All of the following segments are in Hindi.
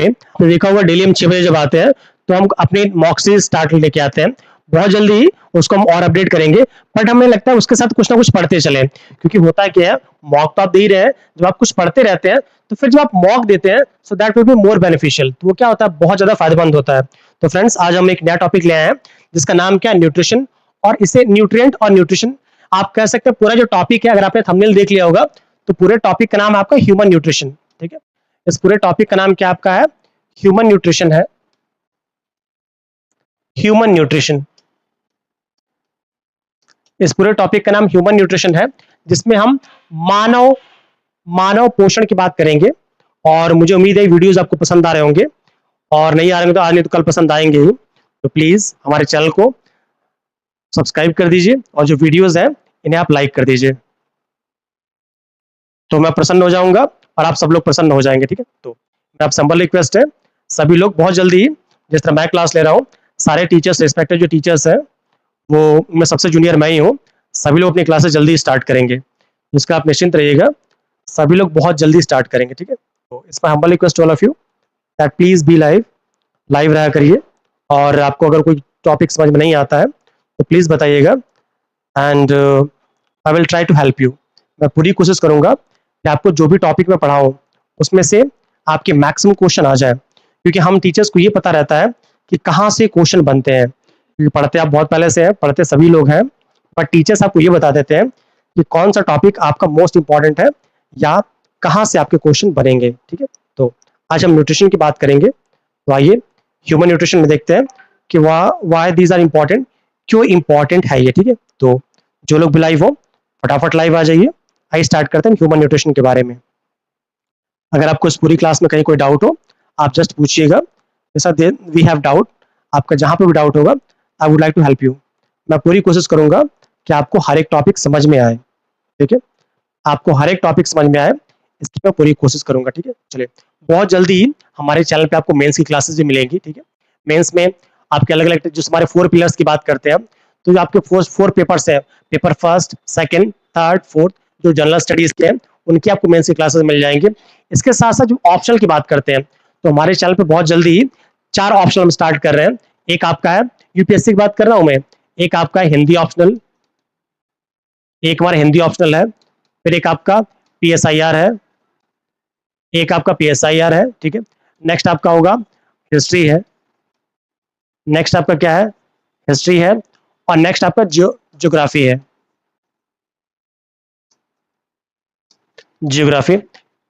आपने देखा होगा डेली हम 6 बजे जब आते हैं तो हम अपनी मॉक सीरीज स्टार्ट लेके आते हैं। बहुत जल्दी उसको हम और अपडेट करेंगे, बट हमें लगता है उसके साथ कुछ ना कुछ पढ़ते चले, क्योंकि होता क्या है, मॉक तो आप दे ही रहे हैं, जब आप कुछ पढ़ते रहते हैं तो फिर जब आप मॉक देते हैं so that will be more beneficial, तो वो क्या होता है, बहुत ज्यादा फायदेमंद होता है। तो फ्रेंड्स, आज हम एक नया टॉपिक ले आए हैं जिसका नाम क्या है, न्यूट्रिशन। और इसे न्यूट्रिएंट और न्यूट्रिशन आप कह सकते हैं। पूरा जो टॉपिक है, अगर आपने थंबनेल देख लिया होगा, तो पूरे टॉपिक का नाम है आपका ह्यूमन न्यूट्रिशन। ठीक है, इस पूरे टॉपिक का नाम क्या आपका है, ह्यूमन न्यूट्रिशन है। ह्यूमन न्यूट्रिशन, इस पूरे टॉपिक का नाम ह्यूमन न्यूट्रिशन है, जिसमें हम मानव मानव पोषण की बात करेंगे। और मुझे उम्मीद है वीडियोस आपको पसंद आ रहे होंगे, और नहीं आ रहे होंगे तो आज नहीं तो कल पसंद आएंगे ही। तो प्लीज हमारे चैनल को सब्सक्राइब कर दीजिए, और जो वीडियोस हैं इन्हें आप लाइक कर दीजिए, तो मैं प्रसन्न हो जाऊंगा और आप सब लोग प्रसन्न हो जाएंगे। ठीक है, तो मेरा आपसे हम्बल रिक्वेस्ट है, सभी लोग बहुत जल्दी, जिस तरह मैं क्लास ले रहा हूँ, सारे टीचर्स, रिस्पेक्टेड जो टीचर्स हैं, वो मैं सबसे जूनियर मैं ही हूँ, सभी लोग अपनी क्लासेस जल्दी स्टार्ट करेंगे, जिसका आप निश्चिंत रहिएगा, सभी लोग बहुत जल्दी स्टार्ट करेंगे। ठीक है, तो इसमें humble request all of you that please be live, live रहा करिए। और आपको अगर कोई टॉपिक समझ में नहीं आता है तो प्लीज बताइएगा, and I will try to help you. मैं पूरी कोशिश करूंगा कि आपको जो भी टॉपिक में पढ़ाऊं उसमें से आपके मैक्सिमम क्वेश्चन आ जाए, क्योंकि हम टीचर्स को ये पता रहता है कि कहाँ से क्वेश्चन बनते हैं, क्योंकि पढ़ते आप बहुत पहले से हैं, पढ़ते सभी लोग हैं, पर टीचर्स आपको ये बता देते हैं कि कौन सा टॉपिक आपका मोस्ट इंपॉर्टेंट है, या कहाँ से आपके क्वेश्चन बनेंगे। ठीक है, तो आज हम न्यूट्रिशन की बात करेंगे। तो आइए ह्यूमन न्यूट्रिशन में देखते हैं कि वाई दीज आर इंपॉर्टेंट, क्यों इंपॉर्टेंट है ये। ठीक है, तो जो लोग भी लाइव हो फटाफट लाइव आ जाइए। आइए स्टार्ट करते हैं ह्यूमन न्यूट्रिशन के बारे में। अगर आपको इस पूरी क्लास में कहीं कोई डाउट हो, आप जस्ट पूछिएगा, जैसा वी हैव डाउट, आपका जहां पे भी डाउट होगा, I would like to help you. मैं पूरी कोशिश करूंगा कि आपको हर एक टॉपिक समझ में आए। ठीक है, आपको हर एक टॉपिक समझ में आए, इसकी मैं पूरी कोशिश करूंगा। ठीक है, चलिए, बहुत जल्दी हमारे चैनल पे आपको मेंस की क्लासेस भी मिलेंगी। ठीक है, मेंस में आपके अलग अलग जो हमारे 4 पिलर्स की बात करते हैं, तो जो आपके फोर पेपर्स है, paper first, second, third, fourth, जो जनरल स्टडीज के हैं, उनकी आपको मेंस की क्लासेस मिल जाएंगे। इसके साथ साथ जो ऑप्शनल की बात करते हैं, तो हमारे चैनल पे बहुत जल्दी ही 4 ऑप्शनल हम स्टार्ट कर रहे हैं। एक आपका है यूपीएससी की बात कर रहा हूं मैं, एक आपका है हिंदी ऑप्शनल, एक हमारा हिंदी ऑप्शनल है, फिर एक आपका पीएसआईआर है, एक आपका पीएसआईआर है। ठीक है, नेक्स्ट आपका होगा हिस्ट्री है, नेक्स्ट आपका क्या है, हिस्ट्री है, और नेक्स्ट आपका ज्योग्राफी है, ज्योग्राफी।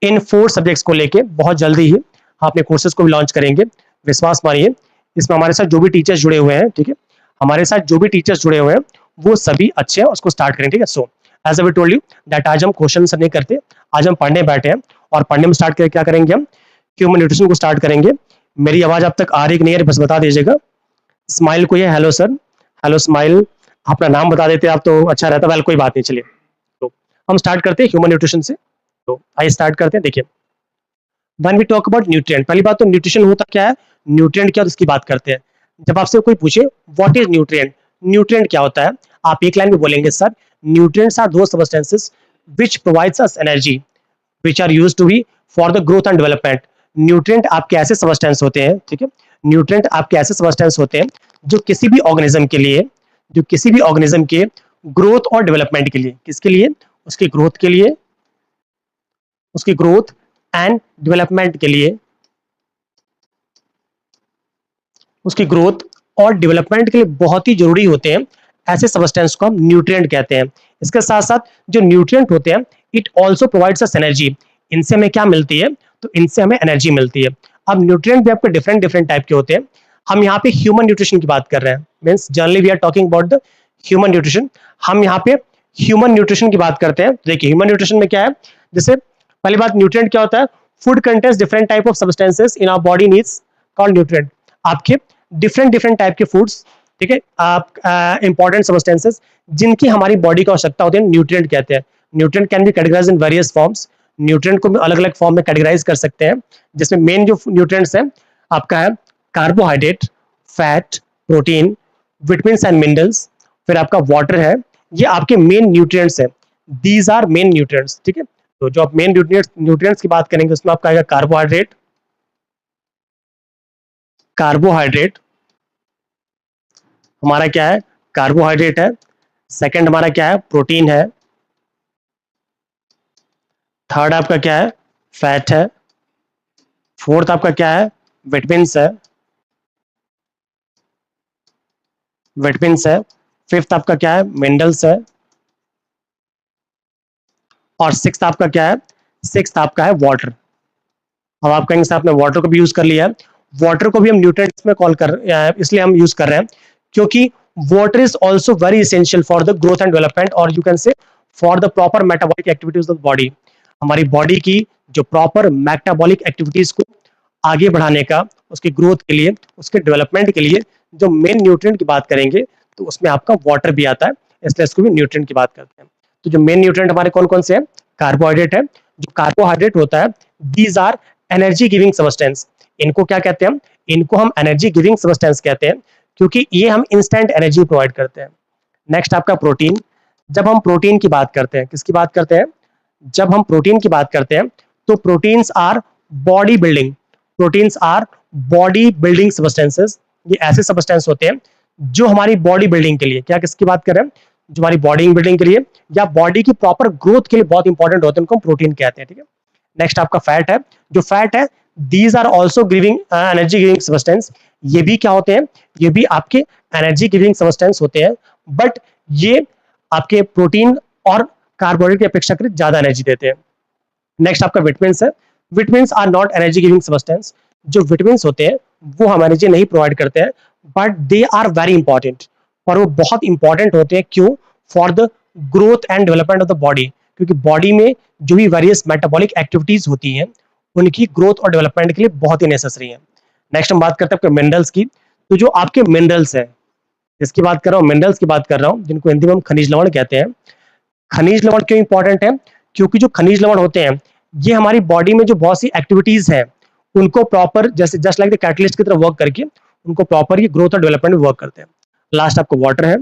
इन 4 सब्जेक्ट्स को लेके बहुत जल्दी ही हम अपने कोर्सेज को भी लॉन्च करेंगे, विश्वास मानिए। इसमें हमारे साथ जो भी टीचर्स जुड़े हुए हैं, ठीक है, हमारे साथ जो भी टीचर्स जुड़े हुए हैं वो सभी अच्छे हैं, उसको स्टार्ट करें। ठीक है, so as I told you that आज हम क्वेश्चन नहीं करते, आज हम पढ़ने बैठे हैं, और पढ़ने में स्टार्ट करके क्या करेंगे, हम ह्यूमन न्यूट्रिशन को स्टार्ट करेंगे। मेरी आवाज अब तक आ रही कि नहीं, बस बता दीजिएगा। स्माइल को ये हेलो सर, हेलो स्माइल, अपना नाम बता देते आप तो अच्छा रहता। वेल, कोई बात नहीं, चलिए, तो हम स्टार्ट करते हैं ह्यूमन न्यूट्रिशन से। तो आइए स्टार्ट करते हैं। देखिए, when we talk about nutrient, पहली बात तो न्यूट्रिशन होता क्या है, न्यूट्रिएंट क्या, उसकी बात करते हैं। जब आपसे कोई पूछे व्हाट इज न्यूट्रिएंट, न्यूट्रिएंट क्या होता है, आप एक लाइन में बोलेंगे sir, nutrients are those substances which provides us energy which are used to be for the growth and development. Nutrient आपके ऐसे सब्सटेंस होते हैं, ठीक है, न्यूट्रिएंट आपके ऐसे सब्सटेंस होते हैं जो किसी भी ऑर्गेनिज्म के लिए, जो किसी भी ऑर्गेनिज्म के ग्रोथ और डेवलपमेंट के लिए, किसके लिए, उसकी ग्रोथ के लिए, उसकी ग्रोथ एंड डेवलपमेंट के लिए, उसकी ग्रोथ और डेवलपमेंट के लिए बहुत ही जरूरी होते हैं। ऐसे सब्सटेंस को हम न्यूट्रिएंट कहते हैं। इसके साथ साथ जो न्यूट्रिएंट होते हैं, it also provides us energy. इनसे हमें क्या मिलती है, तो इनसे हमें एनर्जी मिलती है। अब न्यूट्रिएंट भी आपके डिफरेंट डिफरेंट टाइप के होते हैं। हम यहाँ पे ह्यूमन न्यूट्रिशन की बात कर रहे हैं, means generally we are talking about the human nutrition. हम यहाँ पे ह्यूमन न्यूट्रिशन की बात करते हैं। देखिए, ह्यूमन न्यूट्रिशन में क्या है, जैसे पहली बात, न्यूट्रिएंट क्या होता है, food contains different type of substances in our body needs called nutrient. आपके डिफरेंट डिफरेंट टाइप के फूड्स, ठीक है, आप इंपॉर्टेंट सब्सटेंसेस जिनकी हमारी बॉडी को आवश्यकता होती है, न्यूट्रिएंट कहते हैं। Nutrient can be categorised in various forms. Nutrient को अलग अलग फॉर्म में कैटेगराइज कर सकते हैं, जिसमें मेन जो न्यूट्रिएंट्स हैं आपका है carbohydrate, fat, protein, vitamins and minerals, फिर आपका वाटर है। ये आपके मेन न्यूट्रिएंट्स हैं, दीज आर मेन न्यूट्रिएंट्स। ठीक है, तो जो आप मेन न्यूट्रिएंट्स की बात करेंगे उसमें आपका आएगा कार्बोहाइड्रेट, कार्बोहाइड्रेट हमारा क्या है, कार्बोहाइड्रेट है। सेकंड हमारा क्या है, प्रोटीन है। थर्ड आपका क्या है, फैट है। फोर्थ आपका क्या है, विटामिन्स है, विटामिन्स है। फिफ्थ आपका क्या है, मिनरल्स है। और सिक्स्थ आपका क्या है, सिक्स्थ आपका है वाटर। अब आप कहेंगे सर आपने वाटर को भी यूज कर लिया है। वाटर को भी हम न्यूट्रिएंट्स में कॉल कर इसलिए हम यूज कर रहे हैं क्योंकि water is also very essential for the growth and development और you can say for the proper metabolic activities of body. हमारी बॉडी की जो प्रॉपर मेटाबॉलिक एक्टिविटीज को आगे बढ़ाने का, उसकी ग्रोथ के लिए, उसके डेवलपमेंट के लिए जो मेन न्यूट्रिएंट की बात करेंगे तो उसमें आपका वाटर भी आता है, इसलिए इसको भी न्यूट्रिएंट की बात करते हैं। तो जो मेन न्यूट्रिएंट हमारे कौन कौन से हैं, कार्बोहाइड्रेट है। जो कार्बोहाइड्रेट होता है, these are energy giving substance. इनको क्या कहते हैं हम, इनको हम एनर्जी गिविंग सबस्टेंस कहते हैं क्योंकि ये हम इंस्टेंट एनर्जी प्रोवाइड करते हैं। नेक्स्ट आपका प्रोटीन। जब हम प्रोटीन की बात करते हैं, किसकी बात करते हैं, जब हम प्रोटीन की बात करते हैं तो proteins our body building, proteins our body building substances. ये ऐसे सबस्टेंस होते हैं जो हमारी बॉडी बिल्डिंग के लिए, क्या किसकी बात कर रहे हैं, जो हमारी बॉडी बिल्डिंग के लिए या बॉडी की प्रॉपर ग्रोथ के लिए बहुत इंपॉर्टेंट होते हैं, उनको हम प्रोटीन कहते हैं, ठीक है। नेक्स्ट आपका फैट है। जो फैट है, these are also giving energy giving substance. ये भी क्या होते हैं, ये भी आपके एनर्जी गिविंग सबस्टेंस होते हैं, बट ये आपके प्रोटीन और कार्बोहाइड्रेट की अपेक्षाकृत ज्यादा एनर्जी देते हैं। नेक्स्ट आपका विटामिन्स है। Vitamins are not energy giving substance. जो विटामिन्स होते हैं वो हम एनर्जी नहीं प्रोवाइड करते हैं, but they are very important. और वो बहुत इंपॉर्टेंट होते हैं, क्यों, for the growth and development of the body. क्योंकि बॉडी में जो भी वेरियस मेटाबॉलिक एक्टिविटीज होती हैं उनकी ग्रोथ और डेवलपमेंट के लिए बहुत ही नेसेसरी है। नेक्स्ट हम बात करते हैं मिनरल्स की। तो जो आपके मिनरल्स है, जिसकी बात कर रहा हूँ, मिनरल्स की बात कर रहा हूँ, जिनको हिंदी में हम खनिज लवण कहते हैं। खनिज लवण क्यों इंपॉर्टेंट है, क्योंकि जो खनिज लवण होते हैं ये हमारी बॉडी में जो बहुत सी एक्टिविटीज है उनको प्रॉपर, जैसे जस्ट लाइक द कैटलिस्ट की तरह वर्क करके उनको प्रॉपर ये ग्रोथ और डेवलपमेंट में वर्क करते हैं। लास्ट आपको वाटर है।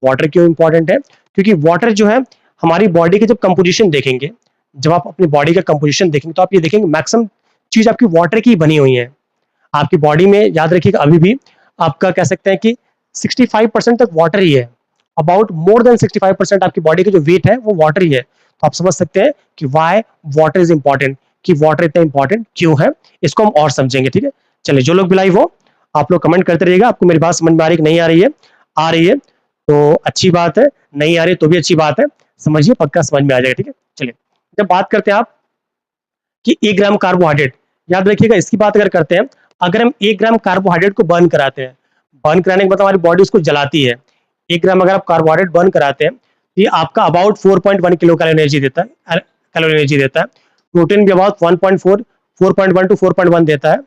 वाटर क्यों इंपॉर्टेंट है, क्योंकि वाटर जो है हमारी बॉडी की जब कंपोजिशन देखेंगे, जब आप अपनी बॉडी का कंपोजिशन देखेंगे तो आप ये देखेंगे मैक्सिमम चीज आपकी वाटर की बनी हुई है। आपकी बॉडी में याद रखिएगा अभी भी आपका कह सकते हैं कि 65% तक वाटर ही है। अबाउट मोर देन 65% आपकी बॉडी का जो वेट है वो वाटर ही है। तो आप समझ सकते हैं कि वाई वाटर इज इंपॉर्टेंट, कि वाटर इतना इंपॉर्टेंट क्यों है, इसको हम और समझेंगे, ठीक है। चलिए, जो लोग भी लाइव हो आप लोग कमेंट करते रहिएगा। आपको मेरी बात समझ में आ रही है कि नहीं आ रही है, आ रही है तो अच्छी बात है, नहीं आ रही तो भी अच्छी बात है, समझिए पक्का समझ में आ जाएगा, ठीक है। चलिए, जब बात करते हैं आप कि 1 ग्राम कार्बोहाइड्रेट, याद रखिएगा इसकी बात अगर करते हैं, अगर हम 1 ग्राम कार्बोहाइड्रेट को बर्न कराते हैं, बर्न कराने के मतलब हमारी बॉडी उसको जलाती है। 1 ग्राम अगर आप कार्बोहाइड्रेट बर्न कराते हैं तो ये आपका अबाउट 4.1 किलो कैलोरी एनर्जी देता है, कैलोरी एनर्जी देता है। प्रोटीन भी अबाउट 1.4, 4.1 टू 4.1 देता है।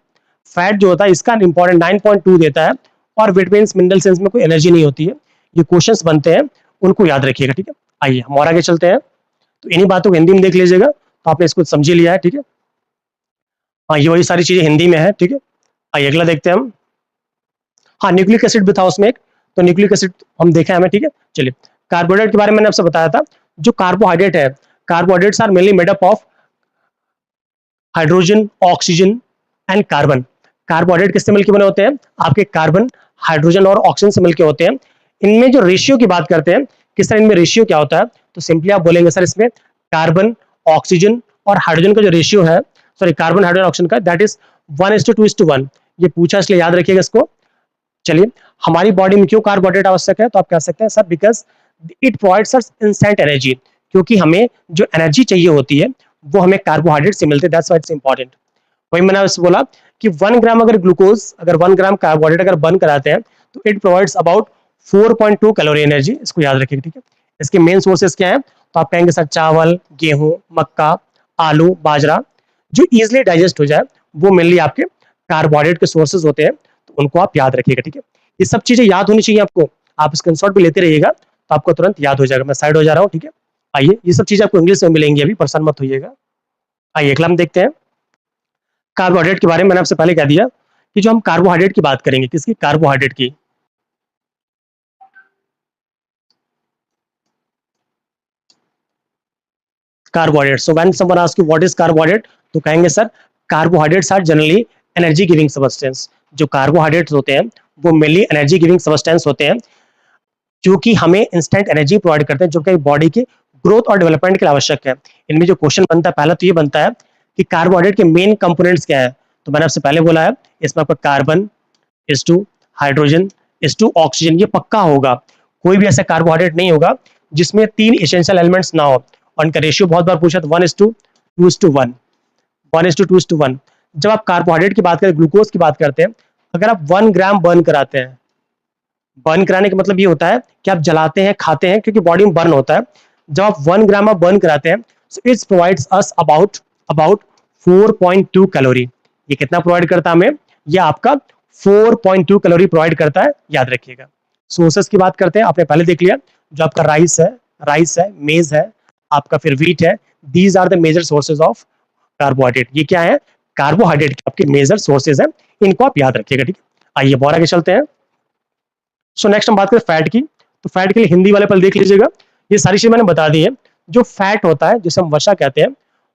फैट जो होता है इसका इंपॉर्टेंट 9.2 देता है। और विटामिन मिनरल सेंस में कोई एनर्जी नहीं होती है। ये क्वेश्चंस बनते हैं, उनको याद रखिएगा, ठीक है। आइए हम और आगे चलते हैं। तो इन्हीं बातों को हिंदी में देख लीजिएगा, तो आपने इसको समझ ही लिया है, ठीक है। हाँ, ये वही सारी चीजें हिंदी में है, ठीक है। आइए अगला देखते हैं हम। हाँ, न्यूक्लिक एसिड भी था उसमें एक, तो न्यूक्लिक एसिड हम देखा है हमें, ठीक है। चलिए, कार्बोहाइड्रेट के बारे में मैंने आपसे बताया था। जो कार्बोहाइड्रेट है, carbohydrates are mainly made up of hydrogen, oxygen and carbon. Carbohydrate किससे मिलकर बने होते हैं, आपके कार्बन, हाइड्रोजन और ऑक्सीजन से मिलकर होते हैं। इनमें जो रेशियो की बात करते हैं, किस तरह इनमें रेशियो क्या होता है, तो सिंपली आप बोलेंगे सर इसमें कार्बन, ऑक्सीजन और हाइड्रोजन का जो रेशियो है, सॉरी कार्बन, हाइड्रोजन, ऑक्सीजन का, दैट इज 1:2:1। ये पूछा इसलिए याद रखिएगा इसको। चलिए, हमारी बॉडी में क्यों कार्बोहाइड्रेट आवश्यक है, तो आप कह सकते हैं sir because it provides us instant energy. क्योंकि हमें जो एनर्जी चाहिए होती है वो हमें कार्बोहाइड्रेट से मिलते हैं, दैट्स व्हाई इट्स इंपॉर्टेंट। वही मैंने उससे बोला कि 1 ग्राम अगर ग्लूकोज, अगर 1 ग्राम कार्बोहाइड्रेट अगर बर्न कराते हैं तो it provides about 4.2 calorie energy. इसको याद रखिएगा, ठीक है। इसके मेन सोर्सेज क्या है, तो आप कहेंगे सर चावल, गेहूं, मक्का, आलू, बाजरा, जो इजिली डाइजेस्ट हो जाए वो मेनली आपके कार्बोहाइड्रेट के सोर्सेज होते हैं। तो उनको आप याद रखिएगा, ठीक है। ये सब चीजें याद होनी चाहिए आपको, आप स्क्रीनशॉट भी लेते रहिएगा तो आपको तुरंत याद हो जाएगा। मैं साइड हो जा रहा हूँ, ठीक है। आइए, ये सब चीजें आपको इंग्लिश में मिलेंगी, अभी परेशान मत होइएगा। आइए अगला हम देखते हैं कार्बोहाइड्रेट के बारे में। मैंने आपसे पहले कह दिया कि जो हम कार्बोहाइड्रेट की बात करेंगे, किसकी, कार्बोहाइड्रेट की। Carbohydrate, so when someone asks you what is carbohydrate, तो कहेंगे sir carbohydrates are generally energy giving substance. जो कार्बोहाइड्रेट्स होते हैं वो मेनली एनर्जी गिविंग सब्सटेंस होते हैं, जो कि हमें इंस्टेंट एनर्जी प्रोवाइड करते हैं, जो कि बॉडी के ग्रोथ और डेवलपमेंट के लिए आवश्यक है। इनमें जो क्वेश्चन बनता है पहला तो ये बनता है कि कार्बोहाइड्रेट के मेन कंपोनेंट्स क्या है। तो मैंने आपसे पहले बोला है इसमें आपका carbon, H2 hydrogen, H2 oxygen, ये पक्का होगा। कोई भी ऐसा कार्बोहाइड्रेट नहीं होगा जिसमें 3 एसेंशियल एलिमेंट्स ना हो। और इनका रेशियो बहुत बार पूछा, 1:2:1, 1:2:1। जब आप कार्बोहाइड्रेट की बात करें, ग्लूकोज की बात करते हैं, अगर आप 1 ग्राम बर्न कराते हैं, बर्न कराने का मतलब ये होता है कि आप जलाते हैं, खाते हैं, क्योंकि बॉडी में बर्न होता है। जब आप 1 ग्राम आप बर्न कराते हैं, so it's provides us about about 4.2 calorie. ये कितना प्रोवाइड करता है हमें? ये आपका 4.2 कैलोरी प्रोवाइड करता है, याद रखिएगा। सोर्सेस की बात करते हैं, आपने पहले देख लिया, जो आपका राइस है, मेज है, आपका फिर व्हीट है। These are the major sources of carbohydrate. ये क्या है? कार्बोहाइड्रेट के आपके मेजर सोर्सेज हैं, इनको आप याद रखिएगा, ठीक है। आइए और आगे चलते हैं। सो नेक्स्ट हम बात करें फैट की। तो फैट के लिए हिंदी वाले पहले देख लीजिएगा, ये सारी चीज मैंने बता दी है। जो फैट होता है जिसे हम वसा कहते हैं,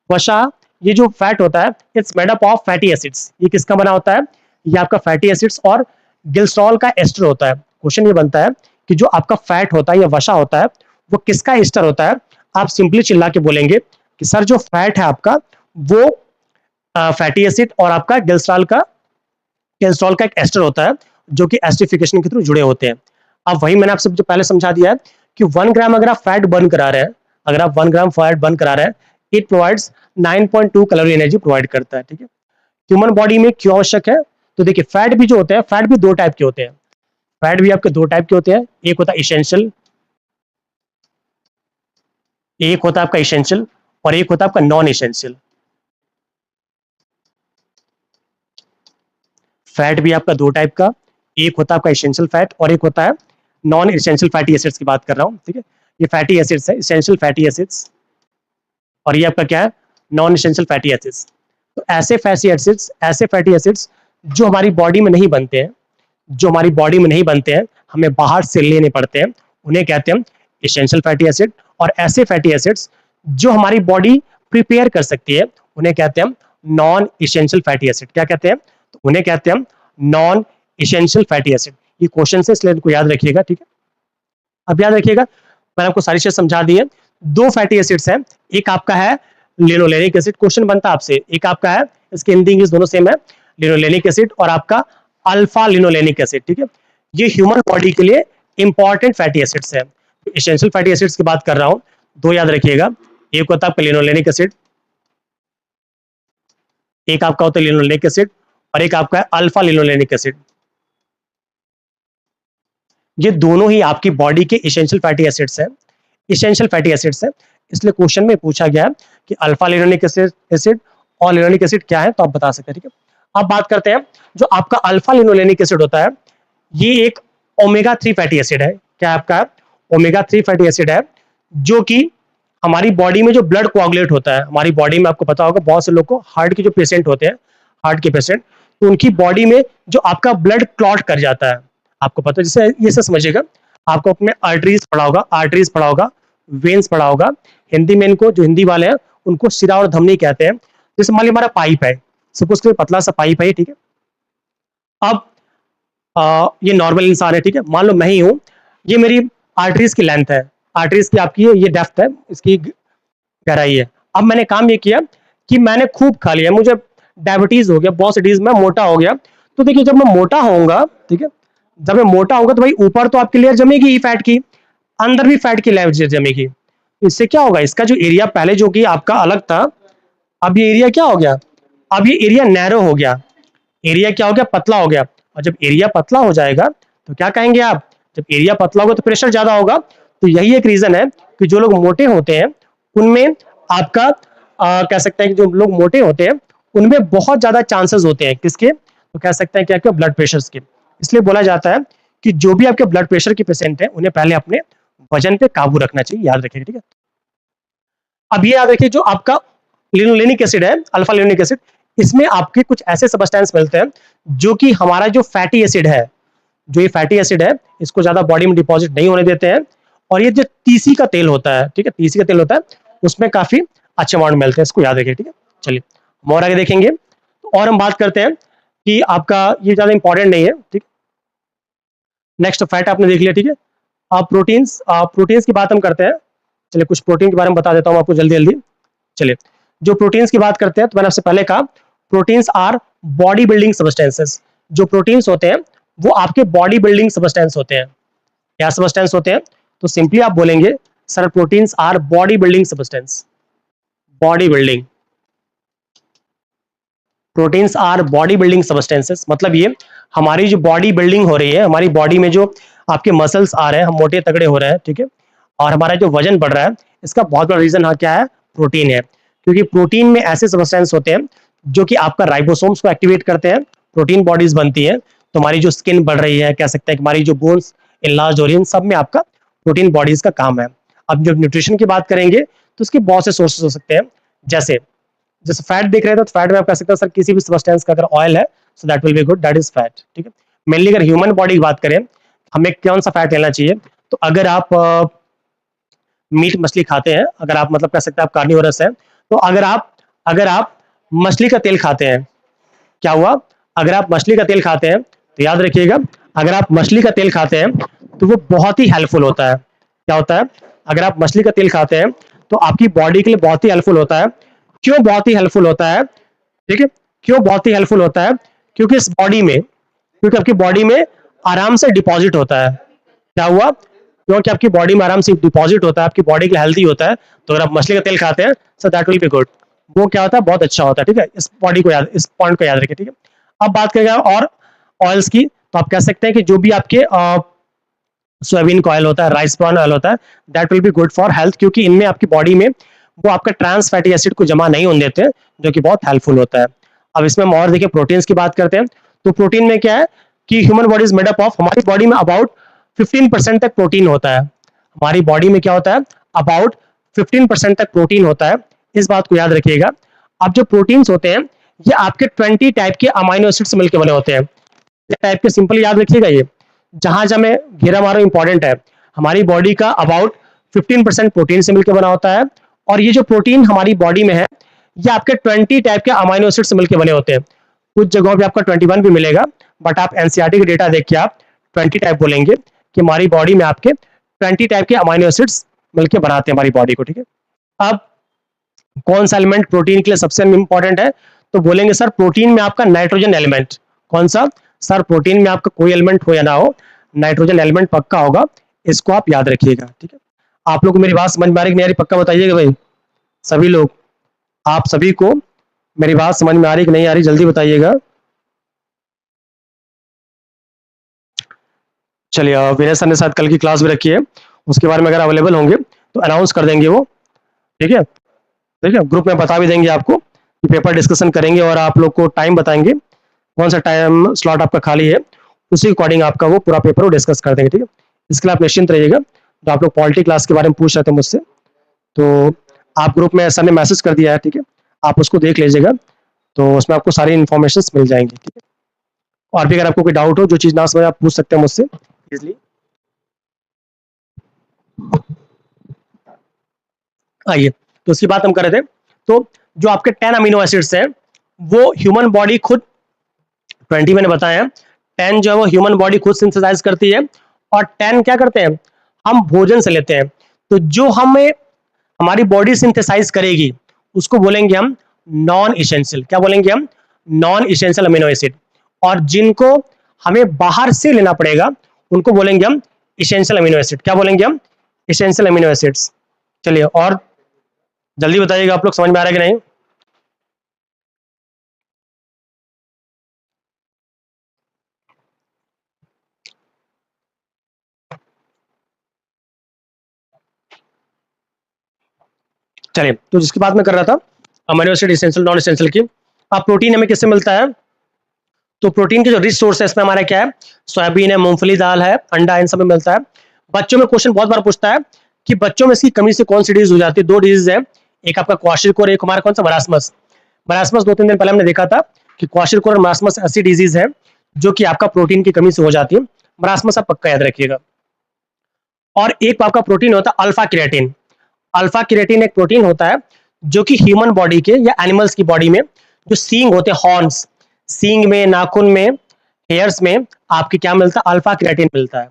वसा, ये जो फैट होता है it's made up of fatty acids. ये किसका बना होता है? ये आपका फैटी एसिड्स और ग्लिसरॉल का एस्टर होता है। क्वेश्चन ये बनता है कि जो आपका फैट होता है या वसा होता है वो किसका एस्टर होता है? आप सिंपली चिल्ला के बोलेंगे कि सर जो फैट है आपका वो फैटी एसिड और आपका ग्लिसरॉल का एक एस्टर होता है, जो कि एसिडिफिकेशन के थ्रू जुड़े होते हैं। अब वही मैंने आपसे जो पहले समझा दिया है कि 1 ग्राम अगर आप फैट बर्न करा रहे हैं, अगर आप 1 ग्राम फैट बर्न करा रहे हैं, it provides 9.2 calorie energy provide करता है, ठीक है। ह्यूमन बॉडी में क्यों आवश्यक है? तो देखिए फैट भी जो होते हैं, फैट भी 2 टाइप के होते हैं। फैट भी आपके 2 टाइप के होते हैं, एक होता है इसेंशियल, एक होता है आपका इसेंशियल और एक होता है आपका नॉन इसेंशियल। फैट भी आपका 2 टाइप का, एक होता है आपका इसेंशियल फैट और एक होता है नॉन इसेंशियल फैटी एसिड्स की बात कर रहा हूं, ठीक है। ये फैटी एसिड्स है, इसेंशियल फैटी एसिड्स, और ये आपका क्या है? Non essential fatty acids. तो ऐसे फैटी एसिड्स जो हमारी बॉडी में नहीं बनते हैं, जो हमारी बॉडी में नहीं बनते हैं, हमें बाहर से लेने पड़ते हैं, उन्हें कहते हैं इसेंशियल फैटी एसिड। और ऐसे फैटी एसिड्स जो हमारी बॉडी प्रिपेयर कर सकती है, उन्हें कहते हैं नॉन इसेंशियल फैटी एसिड। क्या कहते हैं? तो उन्हें कहते हैं नॉन इसेंशियल फैटी एसिड। ये क्वेश्चन से, इसलिए इनको याद रखिएगा, ठीक है। अब याद रखिएगा, मैंने आपको सारी चीज समझा दी है। 2 फैटी एसिड्स हैं, एक आपका है लिनोलेनिक एसिड। क्वेश्चन बनता है आपसे, एक आपका है, इसके हिंदी इंग्लिश दोनों सेम है, लिनोलेनिक एसिड, और आपका अल्फा लिनोलेनिक एसिड, ठीक है। ये ह्यूमन बॉडी के लिए इंपॉर्टेंट फैटी एसिड्स है। इसेंशियल फैटी एसिड्स की बात कर रहा हूं, 2 याद रखिएगा, एक होता है आपका लिनोलेनिक एसिड, एक आपका होता है लिनोलेनिक एसिड, और एक आपका है अल्फा लिनोलेनिक एसिड। ये दोनों ही आपकी बॉडी के इसेंशियल फैटी एसिड्स हैं, इसेंशियल फैटी एसिड्स हैं। इसलिए क्वेश्चन में पूछा गया कि अल्फा लिनोलिक एसिड और लिनोलिक एसिड क्या है, तो आप बता सकते हैं, ठीक है। अब बात करते हैं, जो आपका अल्फा लिनोलेनिक एसिड होता है, ये एक ओमेगा 3 फैटी एसिड है। क्या आपका? ओमेगा 3 फैटी एसिड है, जो कि हमारी बॉडी में जो ब्लड कोआगुलेट होता है, हमारी बॉडी में आपको पता होगा बहुत से लोग को हार्ट के जो पेशेंट होते हैं, हार्ट के पेशेंट, तो उनकी बॉडी में जो आपका ब्लड क्लॉट कर जाता है, आपको पता है, जैसे ये सब समझिएगा, आपको अपने आर्टरीज पढ़ा होगा, वेन्स पढ़ा होगा। हिंदी में इनको, जो हिंदी वाले हैं, उनको सिरा और धमनी कहते हैं। जैसे मान लीजिए हमारा पाइप है, सपोज करिए पतला सा पाइप है, ठीक है। अब ये नॉर्मल इंसान है, ठीक है, मान लो मैं ही हूं, ये मेरी आर्टरीज की लेंथ है, आर्टरीज की आपकी ये डेप्थ है, इसकी गहराई है। अब मैंने काम ये किया कि मैंने खूब खा लिया, मुझे डायबिटीज हो गया, बहुत सी डिजीज में मोटा हो गया। तो देखिए जब मैं मोटा होऊंगा, ठीक है, जब मैं मोटा होगा तो भाई ऊपर तो आपकी लेयर जमेगी ही फैट की, अंदर भी फैट की लेयर जमेगी। इससे क्या होगा? इसका जो एरिया पहले जो कि आपका अलग था, अब ये एरिया क्या हो गया? अब ये एरिया नैरो हो गया, एरिया क्या हो गया? पतला हो गया। और जब एरिया पतला हो जाएगा तो क्या कहेंगे आप? जब एरिया पतला होगा तो प्रेशर ज्यादा होगा। तो यही एक रीजन है कि जो लोग मोटे होते हैं उनमें आपका कह सकते हैं कि जो लोग मोटे होते हैं उनमें बहुत ज्यादा चांसेस होते हैं, किसके? तो कह सकते हैं कि आपके ब्लड प्रेशर के। इसलिए बोला जाता है कि जो भी आपके ब्लड प्रेशर के पेशेंट हैं उन्हें पहले अपने वजन पे काबू रखना चाहिए, याद रखिए, ठीक है। अब ये याद रखिए, जो आपका लिनोलेनिक एसिड है, अल्फा लिनोलेनिक एसिड, इसमें आपके कुछ ऐसे सब्सटेंस मिलते हैं जो कि हमारा जो फैटी एसिड है, जो ये फैटी एसिड है, इसको ज्यादा बॉडी में डिपॉजिट नहीं होने देते हैं। और ये जो तीसी का तेल होता है, ठीक है, तीसी का तेल होता है, उसमें काफी अच्छे अमाउंट मिलते हैं, इसको याद रखिए, ठीक है। चलिए हम और आगे देखेंगे। और हम बात करते हैं कि आपका ये ज़्यादा इंपॉर्टेंट नहीं है, ठीक। नेक्स्ट फैट आपने देख लिया, ठीक है। अब प्रोटीन्स, प्रोटीन्स की बात हम करते हैं। चलिए कुछ प्रोटीन के बारे में बता देता हूँ आपको जल्दी जल्दी। चलिए, जो प्रोटीन्स की बात करते हैं तो मैंने आपसे पहले कहा proteins our body building substances. जो प्रोटीन्स होते हैं वो आपके बॉडी बिल्डिंग सब्सटेंस होते हैं। क्या सब्सटेंस होते हैं? तो सिंपली आप बोलेंगे sir proteins our body building substance. Body building, proteins our body building substances मतलब ये हमारी जो बॉडी बिल्डिंग हो रही है, हमारी बॉडी में जो आपके मसल्स आ रहे हैं, हम मोटे तगड़े हो रहे हैं, ठीक है, और हमारा जो वजन बढ़ रहा है, इसका बहुत बड़ा रीजन क्या है? प्रोटीन है। क्योंकि प्रोटीन में ऐसे सब्सटेंस होते हैं जो कि आपका राइबोसोम्स को एक्टिवेट करते हैं, प्रोटीन बॉडीज बनती है, तो हमारी जो स्किन बढ़ रही है, कह सकते हैं कि हमारी जो बोन्स इनलार्ज हो रही है, इन सब में आपका प्रोटीन बॉडीज का काम है। अब जब न्यूट्रिशन की बात करेंगे तो उसके बहुत से सोर्सेज हो सकते हैं, जैसे जैसे फैट देख रहे हैं तो फैट में आप कह सकते हैं सर किसी भी सब्सटेंस का अगर ऑयल है so that will be good, that is fat, ठीक है। मेनली अगर ह्यूमन बॉडी की बात करें, हमें कौन सा फैट लेना चाहिए? तो अगर आप मीट मछली खाते हैं, अगर आप मतलब कह सकते हैं आप कार्निवोरस हैं, तो अगर आप मछली का तेल खाते हैं, क्या हुआ? अगर आप मछली का तेल खाते हैं तो याद रखिएगा, अगर आप मछली का तेल खाते हैं तो वो बहुत ही हेल्पफुल होता है। क्या होता है? अगर आप मछली का तेल खाते हैं तो आपकी बॉडी के लिए बहुत ही हेल्पफुल होता है। क्यों बहुत ही हेल्पफुल होता है? ठीक है, क्यों बहुत ही हेल्पफुल होता है? क्योंकि इस बॉडी में, क्योंकि आपकी बॉडी में आराम से डिपॉजिट होता है। क्या हुआ? क्योंकि आपकी बॉडी में आराम से डिपॉजिट होता है, आपकी बॉडी के लिए हेल्दी होता है, तो अगर आप मछली का तेल खाते हैं so that will be good. वो क्या होता है? बहुत अच्छा होता है, ठीक है। इस बॉडी को याद, इस पॉइंट को याद रखिए, ठीक है। अब बात करेंगे और ऑयल्स की, तो आप कह सकते हैं कि जो भी आपके सोयाबीन का ऑयल होता है, राइस ब्रान ऑयल होता है, that will be good for health, क्योंकि इनमें आपकी बॉडी में वो आपका ट्रांस फैटी एसिड को जमा नहीं होने देते, जो कि बहुत हेल्पफुल होता है। अब इसमें हम और देखिए प्रोटीन्स की बात करते हैं, तो प्रोटीन में क्या है कि human body is made up of, हमारी बॉडी में अबाउट 15% तक प्रोटीन होता है। हमारी बॉडी में क्या होता है? अबाउट 15% तक प्रोटीन होता है, इस बात को याद रखिएगा। अब जो प्रोटीन्स होते हैं ये आपके 20 टाइप के अमाइनो एसिड से मिलकर बने होते हैं। टाइप के सिंपल याद रखिएगा, ये जहां जहां मैं घेरा मारो इंपॉर्टेंट है। हमारी बॉडी का अबाउट 15% प्रोटीन से मिलकर बना होता है, और ये जो प्रोटीन हमारी बॉडी में है ये आपके 20 टाइप के अमाइनो एसिड से मिलकर बने होते हैं। कुछ जगहों पे आपका 21 भी मिलेगा, बट आप एनसीईआरटी के डेटा देख के आप 20 टाइप बोलेंगे कि हमारी बॉडी में आपके 20 टाइप के अमाइनो एसिड्स मिलकर बनाते हैं हमारी बॉडी को, ठीक है। अब कौन सा एलिमेंट प्रोटीन के लिए सबसे इंपॉर्टेंट है? तो बोलेंगे सर प्रोटीन में आपका नाइट्रोजन एलिमेंट। कौन सा? सर प्रोटीन में आपका कोई एलिमेंट हो या ना हो, नाइट्रोजन एलिमेंट पक्का होगा, इसको आप याद रखिएगा, ठीक है। आप लोग को मेरी बात समझ में आ रही कि नहीं आ रही? पक्का बताइएगा भाई सभी लोग, आप सभी को मेरी बात समझ में आ रही कि नहीं आ रही? जल्दी बताइएगा। चलिए विनय सर ने साथ कल की क्लास भी रखी है, उसके बारे में अगर अवेलेबल होंगे तो अनाउंस कर देंगे वो, ठीक है। ठीक है, ग्रुप में बता भी देंगे आपको कि पेपर डिस्कशन करेंगे और आप लोग को टाइम बताएंगे, कौन सा टाइम स्लॉट आपका खाली है, उसी अकॉर्डिंग आपका वो पूरा पेपर वो डिस्कस कर देंगे, ठीक है। इसके लिए आप निश्चिंत रहिएगा। तो आप लोग पॉलिटी क्लास के बारे में पूछ रहे थे मुझसे, तो आप ग्रुप में सर ने मैसेज कर दिया है, ठीक है, आप उसको देख लीजिएगा, तो उसमें आपको सारी इन्फॉर्मेशन मिल जाएंगी, ठीक है। और भी अगर आपको कोई डाउट हो, जो चीज़ ना समझ आप पूछ सकते हैं मुझसे इजली। आइए, तो उसकी बात हम कर रहे थे। तो जो आपके 10 अमीनो एसिड्स हैं वो ह्यूमन बॉडी खुद 20 मैंने बताया, 10 जो है वो ह्यूमन बॉडी खुद सिंथेसाइज करती है, और 10 क्या करते हैं? हम भोजन से लेते हैं। तो जो हमें हमारी बॉडी सिंथेसाइज करेगी उसको बोलेंगे हम नॉन इसेंशियल। क्या बोलेंगे हम? Non essential amino acid. और जिनको हमें बाहर से लेना पड़ेगा उनको बोलेंगे हम इसेंशियल अमीनो एसिड। क्या बोलेंगे हम? Essential amino acids. चलिए और जल्दी बताइएगा, आप लोग समझ में आ रहा है कि नहीं? चलिए, तो जिसकी बात मैं कर रहा था amino acid essential non essential की। अब प्रोटीन हमें किससे मिलता है? तो प्रोटीन के जो रिच सोर्स है इसमें हमारा क्या है? सोयाबीन है, मूंगफली दाल है, अंडा, इन सब में मिलता है। बच्चों में क्वेश्चन बहुत बार पूछता है कि बच्चों में इसकी कमी से कौन सी डिजीज हो जाती है? दो डिजीज है, एक आपका क्वाशिरकोर, एक हमारा कौन सा? मरासमस। मरासमस 2-3 दिन पहले हमने देखा था कि क्वाशिरकोर और मरासमस ऐसी डिजीज है जो कि आपका प्रोटीन की कमी से हो जाती है। मरासमस आप पक्का याद रखिएगा। और एक आपका प्रोटीन होता है अल्फा क्रिएटिन। अल्फा क्रिएटिन एक प्रोटीन होता है जो कि ह्यूमन बॉडी के या एनिमल्स की बॉडी में जो सींग होते हैं, हॉर्न्स, सींग में, नाखून में, हेयर्स में आपके क्या मिलता है? अल्फा क्रिएटिन मिलता है।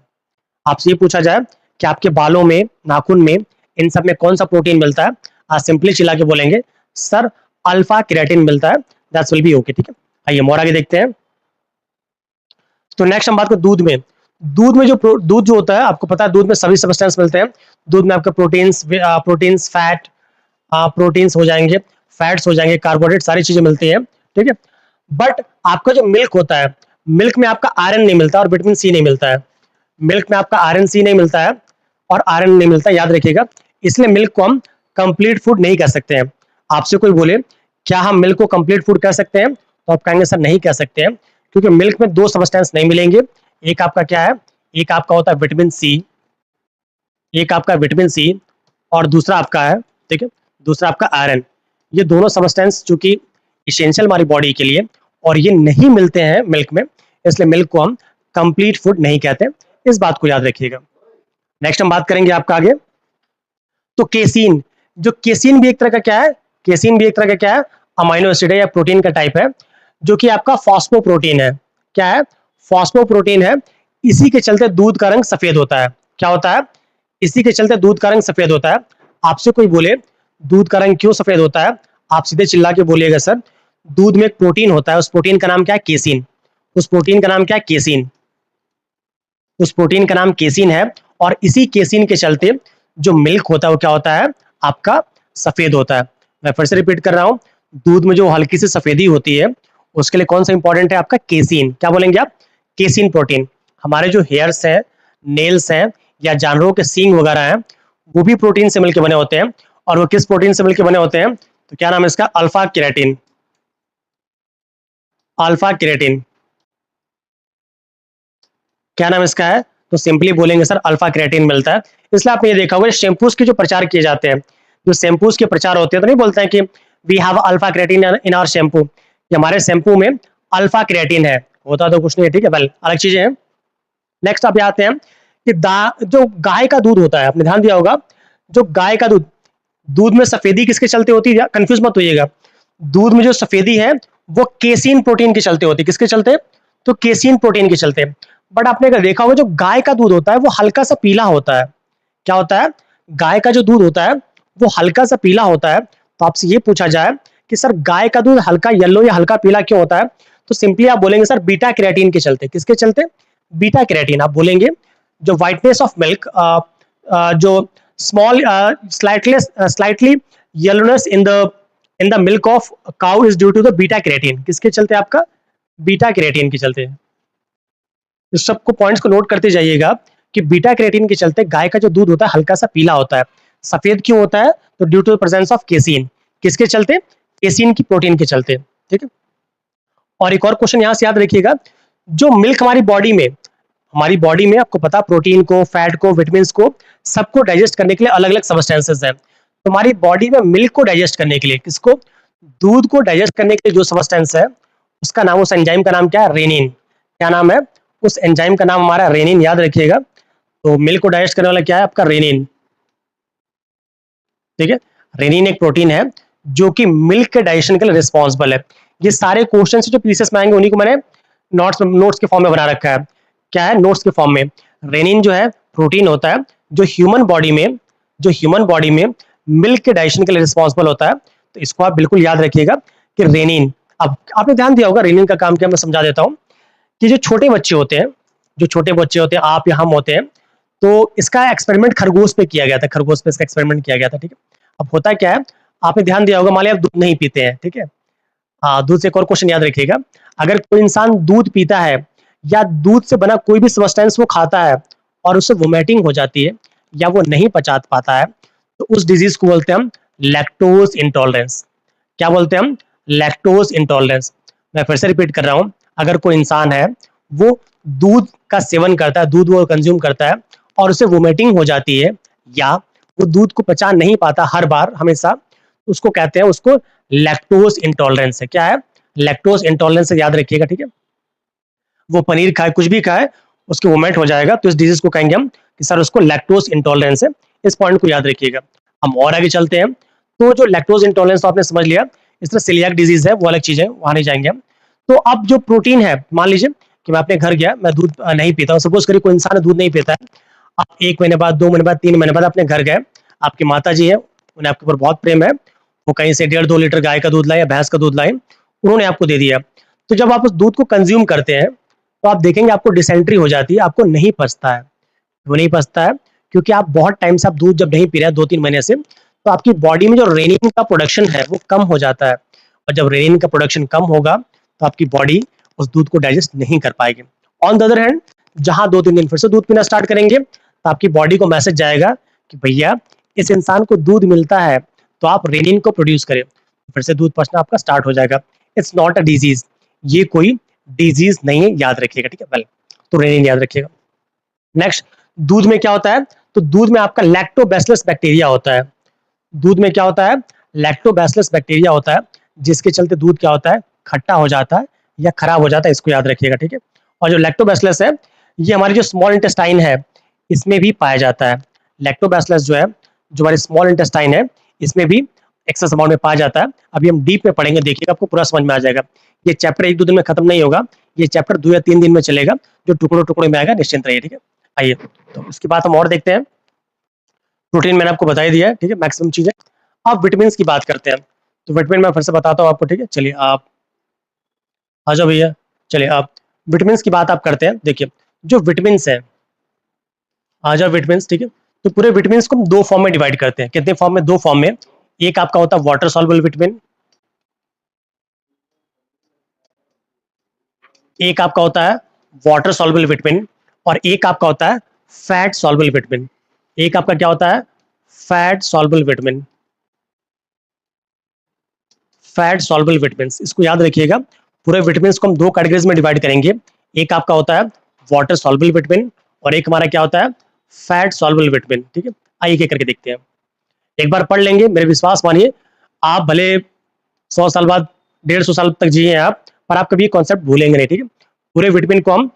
आपसे ये पूछा जाए कि आपके बालों में, नाखून में, इन सब में कौन सा प्रोटीन मिलता है? आप सिंपली चिल्ला के बोलेंगे सर अल्फा क्रिएटिन मिलता है, दैट्स विल बी ओके, ठीक है। आइए और आगे देखते हैं। तो नेक्स्ट हम बात करें दूध में। दूध में दूध जो होता है, आपको पता है दूध में सभी सब्सटेंस मिलते हैं। दूध में आपका प्रोटीन्स, फैट, प्रोटीन्स हो जाएंगे, फैट्स हो जाएंगे, कार्बोहाइड्रेट, सारी चीजें मिलती है, ठीक है। बट आपका जो मिल्क होता है, मिल्क में आपका आयरन नहीं मिलता और विटामिन सी नहीं मिलता है। मिल्क में आपका आयरन सी नहीं मिलता है और आयरन नहीं मिलता है, याद रखिएगा। इसलिए मिल्क को हम कंप्लीट फूड नहीं कह सकते हैं। आपसे कोई बोले क्या हम मिल्क को कंप्लीट फूड कह सकते हैं, तो आप कहेंगे सर नहीं कह सकते हैं, क्योंकि मिल्क में दो सब्सटेंस नहीं मिलेंगे। एक आपका क्या है? एक आपका होता है विटामिन सी, एक आपका विटामिन सी, और दूसरा आपका है, ठीक है, दूसरा आपका आयरन। ये दोनों सब्सटेंस जो कि इसेंशियल हमारी बॉडी के लिए, और ये नहीं मिलते हैं मिल्क में, इसलिए मिल्क को हम कंप्लीट फूड नहीं कहते। इस बात को याद रखिएगा। नेक्स्ट हम बात करेंगे आपका आगे। तो केसीन, जो केसीन भी एक तरह का क्या है? केसीन भी एक तरह का क्या है? अमाइनो एसिड है या प्रोटीन का टाइप है, जो कि आपका फॉस्फोप्रोटीन है। क्या है? फॉस्फोप्रोटीन है। इसी के चलते दूध का रंग सफेद होता है। क्या होता है? इसी के चलते दूध का रंग सफेद होता है। आपसे कोई बोले दूध का रंग क्यों सफेद होता है, आप सीधे चिल्ला के बोलिएगा सर दूध में एक प्रोटीन होता है, उस प्रोटीन का नाम क्या है? केसीन। उस प्रोटीन का नाम क्या है? केसीन। उस प्रोटीन का नाम केसीन है, और इसी केसीन के चलते जो मिल्क होता है वो क्या होता है? आपका सफेद होता है। मैं फिर से रिपीट कर रहा हूं, दूध में जो हल्की सी सफेदी होती है उसके लिए कौन सा इंपॉर्टेंट है? आपका केसीन। क्या बोलेंगे आप? Casein protein. हमारे जो हेयर्स हैं, नेल्स हैं, या जानवरों के सींग वगैरह हैं, वो भी प्रोटीन से मिलकर बने होते हैं। और वो किस प्रोटीन से मिलकर बने होते हैं? तो क्या नाम है इसका? Alpha keratin. अल्फा केराटिन, क्या नाम इसका है? तो सिंपली बोलेंगे सर अल्फा क्रिएटिन मिलता है। इसलिए आपने ये देखा होगा शैम्पूज के जो प्रचार किए जाते हैं, जो शैम्पूज के प्रचार होते हैं, तो नहीं बोलते हैं कि we have alpha creatine in our shampoo, कि हमारे शैम्पू में अल्फा क्रिएटिन है। होता तो कुछ नहीं है, ठीक है, वेल अलग चीजें हैं। नेक्स्ट आप आते हैं कि जो गाय का दूध होता है, आपने ध्यान दिया होगा, जो गाय का दूध, दूध में सफेदी किसके चलते होती है? कंफ्यूज मत होइएगा। दूध में जो सफेदी है वो केसीन प्रोटीन के चलते होती है। किसके चलते? तो केसीन प्रोटीन के चलते। बट आपने अगर देखा होगा जो गाय का दूध होता है वो हल्का सा पीला होता है। क्या होता है? गाय का जो दूध होता है वो हल्का सा पीला होता है। तो आपसे ये पूछा जाए कि सर गाय का दूध हल्का येलो या हल्का पीला क्यों होता है, तो सिंपली आप बोलेंगे सर बीटा कैरोटीन के चलते। किसके चलते? Beta carotene. आप बोलेंगे जो व्हाइटनेस ऑफ मिल्क, जो small slightly yellowness in the milk of cow is due to the beta carotene. किसके चलते? आपका बीटा कैरोटीन के चलते। इस सबको पॉइंट्स को नोट करते जाइएगा कि बीटा कैरोटीन के चलते गाय का जो दूध होता है हल्का सा पीला होता है। सफेद क्यों होता है? तो due to the presence of casein. किसके चलते? केसीन की प्रोटीन के चलते, ठीक है। और एक और क्वेश्चन यहां से याद रखिएगा, जो मिल्क हमारी बॉडी में आपको पता प्रोटीन को, फैट को, विटामिन को, सबको डाइजेस्ट करने के लिए अलग अलग सब्सटेंसेस हैं। तो हमारी बॉडी में मिल्क को डाइजेस्ट करने के लिए, किसको? दूध को डाइजेस्ट करने के लिए जो सब्सटेंस है उसका नाम, उस एंजाइम का नाम क्या है? रेनिन। क्या नाम है? उस एंजाइम का नाम हमारा रेनिन, याद रखिएगा। तो मिल्क को डाइजेस्ट करने वाला क्या है? आपका रेनिन, ठीक है। रेनिन एक प्रोटीन है जो कि मिल्क के डाइजेशन के लिए रिस्पॉन्सिबल है। ये सारे क्वेश्चन जो पीसीएस में आएंगे उन्हीं को मैंने नोट्स के फॉर्म में बना रखा है। क्या है? नोट्स के फॉर्म में। रेनिन जो है प्रोटीन होता है जो ह्यूमन बॉडी में मिल्क के डाइजेशन के लिए रिस्पॉन्सिबल होता है। तो इसको आप बिल्कुल याद रखिएगा कि रेनिन। अब आपने ध्यान दिया होगा रेनिन का काम क्या, मैं समझा देता हूं कि जो छोटे बच्चे होते हैं, आप या हम होते हैं, तो इसका एक्सपेरिमेंट खरगोश पे किया गया था। खरगोश पे इसका एक्सपेरिमेंट किया गया था, ठीक है। अब होता क्या है, आपने ध्यान दिया होगा, मान लिया आप दूध नहीं पीते हैं, ठीक है। हाँ, दूध से एक और क्वेश्चन याद रखिएगा, अगर कोई इंसान दूध पीता है या दूध से बना कोई भी सब्सटेंस वो खाता है और उससे वोमिटिंग हो जाती है या वो नहीं पचा पाता है, तो उस डिजीज को बोलते हैं हम लैक्टोज इंटॉलरेंस। क्या बोलते हैं हम? Lactose intolerance. मैं फिर से रिपीट कर रहा हूं, अगर कोई इंसान है वो दूध का सेवन करता है, दूध वो कंज्यूम करता है और उसे वोमिटिंग हो जाती है या वो दूध को पचा नहीं पाता हर बार हमेशा, उसको कहते हैं, उसको लैक्टोज इंटॉलरेंस है। क्या है? लैक्टोज इंटॉलरेंस है, याद रखिएगा, ठीक है। वो पनीर खाए, कुछ भी खाए, उसके वोमिट हो जाएगा, तो इस डिजीज को कहेंगे हम कि सर उसको लैक्टोज इंटॉलरेंस है। इस पॉइंट को याद रखिएगा। हम और आगे चलते हैं। तो जो लैक्टोज इंटॉलरेंस तो आपने समझ लिया, इस तरह सेलियाक डिजीज है वो अलग चीज है, वहां नहीं जाएंगे हम। तो अब जो प्रोटीन है, मान लीजिए कि मैं अपने घर गया, मैं दूध नहीं पीता हूँ, सपोज करिए कोई इंसान दूध नहीं पीता है, आप 1 महीने बाद, 2 महीने बाद, 3 महीने बाद अपने घर गए, आपकी माता जी है, उन्हें आपके ऊपर बहुत प्रेम है, वो कहीं से 1.5-2 लीटर गाय का दूध लाए या भैंस का दूध लाए, उन्होंने आपको दे दिया। तो जब आप उस दूध को कंज्यूम करते हैं, तो आप देखेंगे आपको डिसेंट्री हो जाती है, आपको नहीं पचता है। वो नहीं पचता है क्योंकि आप बहुत टाइम से आप दूध जब नहीं पी रहे हैं 2-3 महीने से, तो आपकी बॉडी में जो रेनिन का प्रोडक्शन है वो कम हो जाता है, और जब रेनिन का प्रोडक्शन कम होगा तो आपकी बॉडी उस दूध को डाइजेस्ट नहीं कर पाएगी। ऑन द अदर हैंड, जहां 2-3 दिन फिर से दूध पीना स्टार्ट करेंगे, तो आपकी बॉडी को मैसेज जाएगा कि भैया इस इंसान को दूध मिलता है, तो आप रेनिन को प्रोड्यूस करें, फिर से दूध पचना आपका स्टार्ट हो जाएगा। इट्स नॉट अ डिजीज, ये कोई डिजीज नहीं है, याद रखिएगा, ठीक है। वेल, तो रेनिन याद रखिएगा। नेक्स्ट, दूध में क्या होता है? तो दूध में आपका लैक्टोबैसिलस बैक्टीरिया होता है। दूध में क्या होता है? लैक्टोबैसिलस बैक्टीरिया होता है, जिसके चलते दूध क्या होता है? खट्टा हो जाता है या खराब हो जाता है, इसको याद रखिएगा, ठीक है। और जो लैक्टोबैसिलस है, ये हमारी जो स्मॉल इंटेस्टाइन है, इसमें भी पाया जाता है। लैक्टोबैसिलस जो है, जो हमारी स्मॉल इंटेस्टाइन है, इसमें भी एक्सेस अमाउंट में पाया जाता है। अभी हम डीप में पढ़ेंगे, देखिएगा आपको पूरा समझ में आ जाएगा। ये चैप्टर 1-2 दिन में खत्म नहीं होगा, ये चैप्टर 2 या 3 दिन में चलेगा, जो टुकड़ों टुकड़ों में आएगा, निश्चिंत रहिए, ठीक है। आइए, तो इसके बाद हम और देखते हैं। प्रोटीन मैंने आपको बता ही दिया है, ठीक है, मैक्सिमम चीजें। अब विटामिन की बात करते हैं, तो विटामिन मैं फिर से बताता हूँ आपको, ठीक है। चलिए आप आ जाओ भैया, चलिए आप विटामिन की बात आप करते हैं। देखिए, जो विटामिन है, आ जाओ विटामिन, ठीक है। तो पूरे विटामिन को हम 2 फॉर्म में डिवाइड करते हैं। कितने फॉर्म में? 2 फॉर्म में। एक आपका होता है वाटर सॉल्युबल विटामिन, एक आपका होता है वाटर सॉल्युबल विटामिन, और एक आपका होता है फैट सॉल्युबल विटामिन। एक आपका क्या होता है? Fat soluble vitamin. Fat soluble vitamin, इसको याद रखिएगा। पूरे विटामिन को हम 2 कैटेगरीज में डिवाइड करेंगे। एक आपका होता है वाटर सॉल्युबल विटामिन, और एक हमारा क्या होता है? फैट सॉल्युबल विटामिन, ठीक है। आइए एक करके देखते हैं। एक बार पढ़ लेंगे, मेरे विश्वास मानिए, आप भले 100 साल बाद, 150 साल तक जिए हैं आप, पर आप कभी ये कॉन्सेप्ट भूलेंगे नहीं, ठीक है। पूरे विटामिन को हम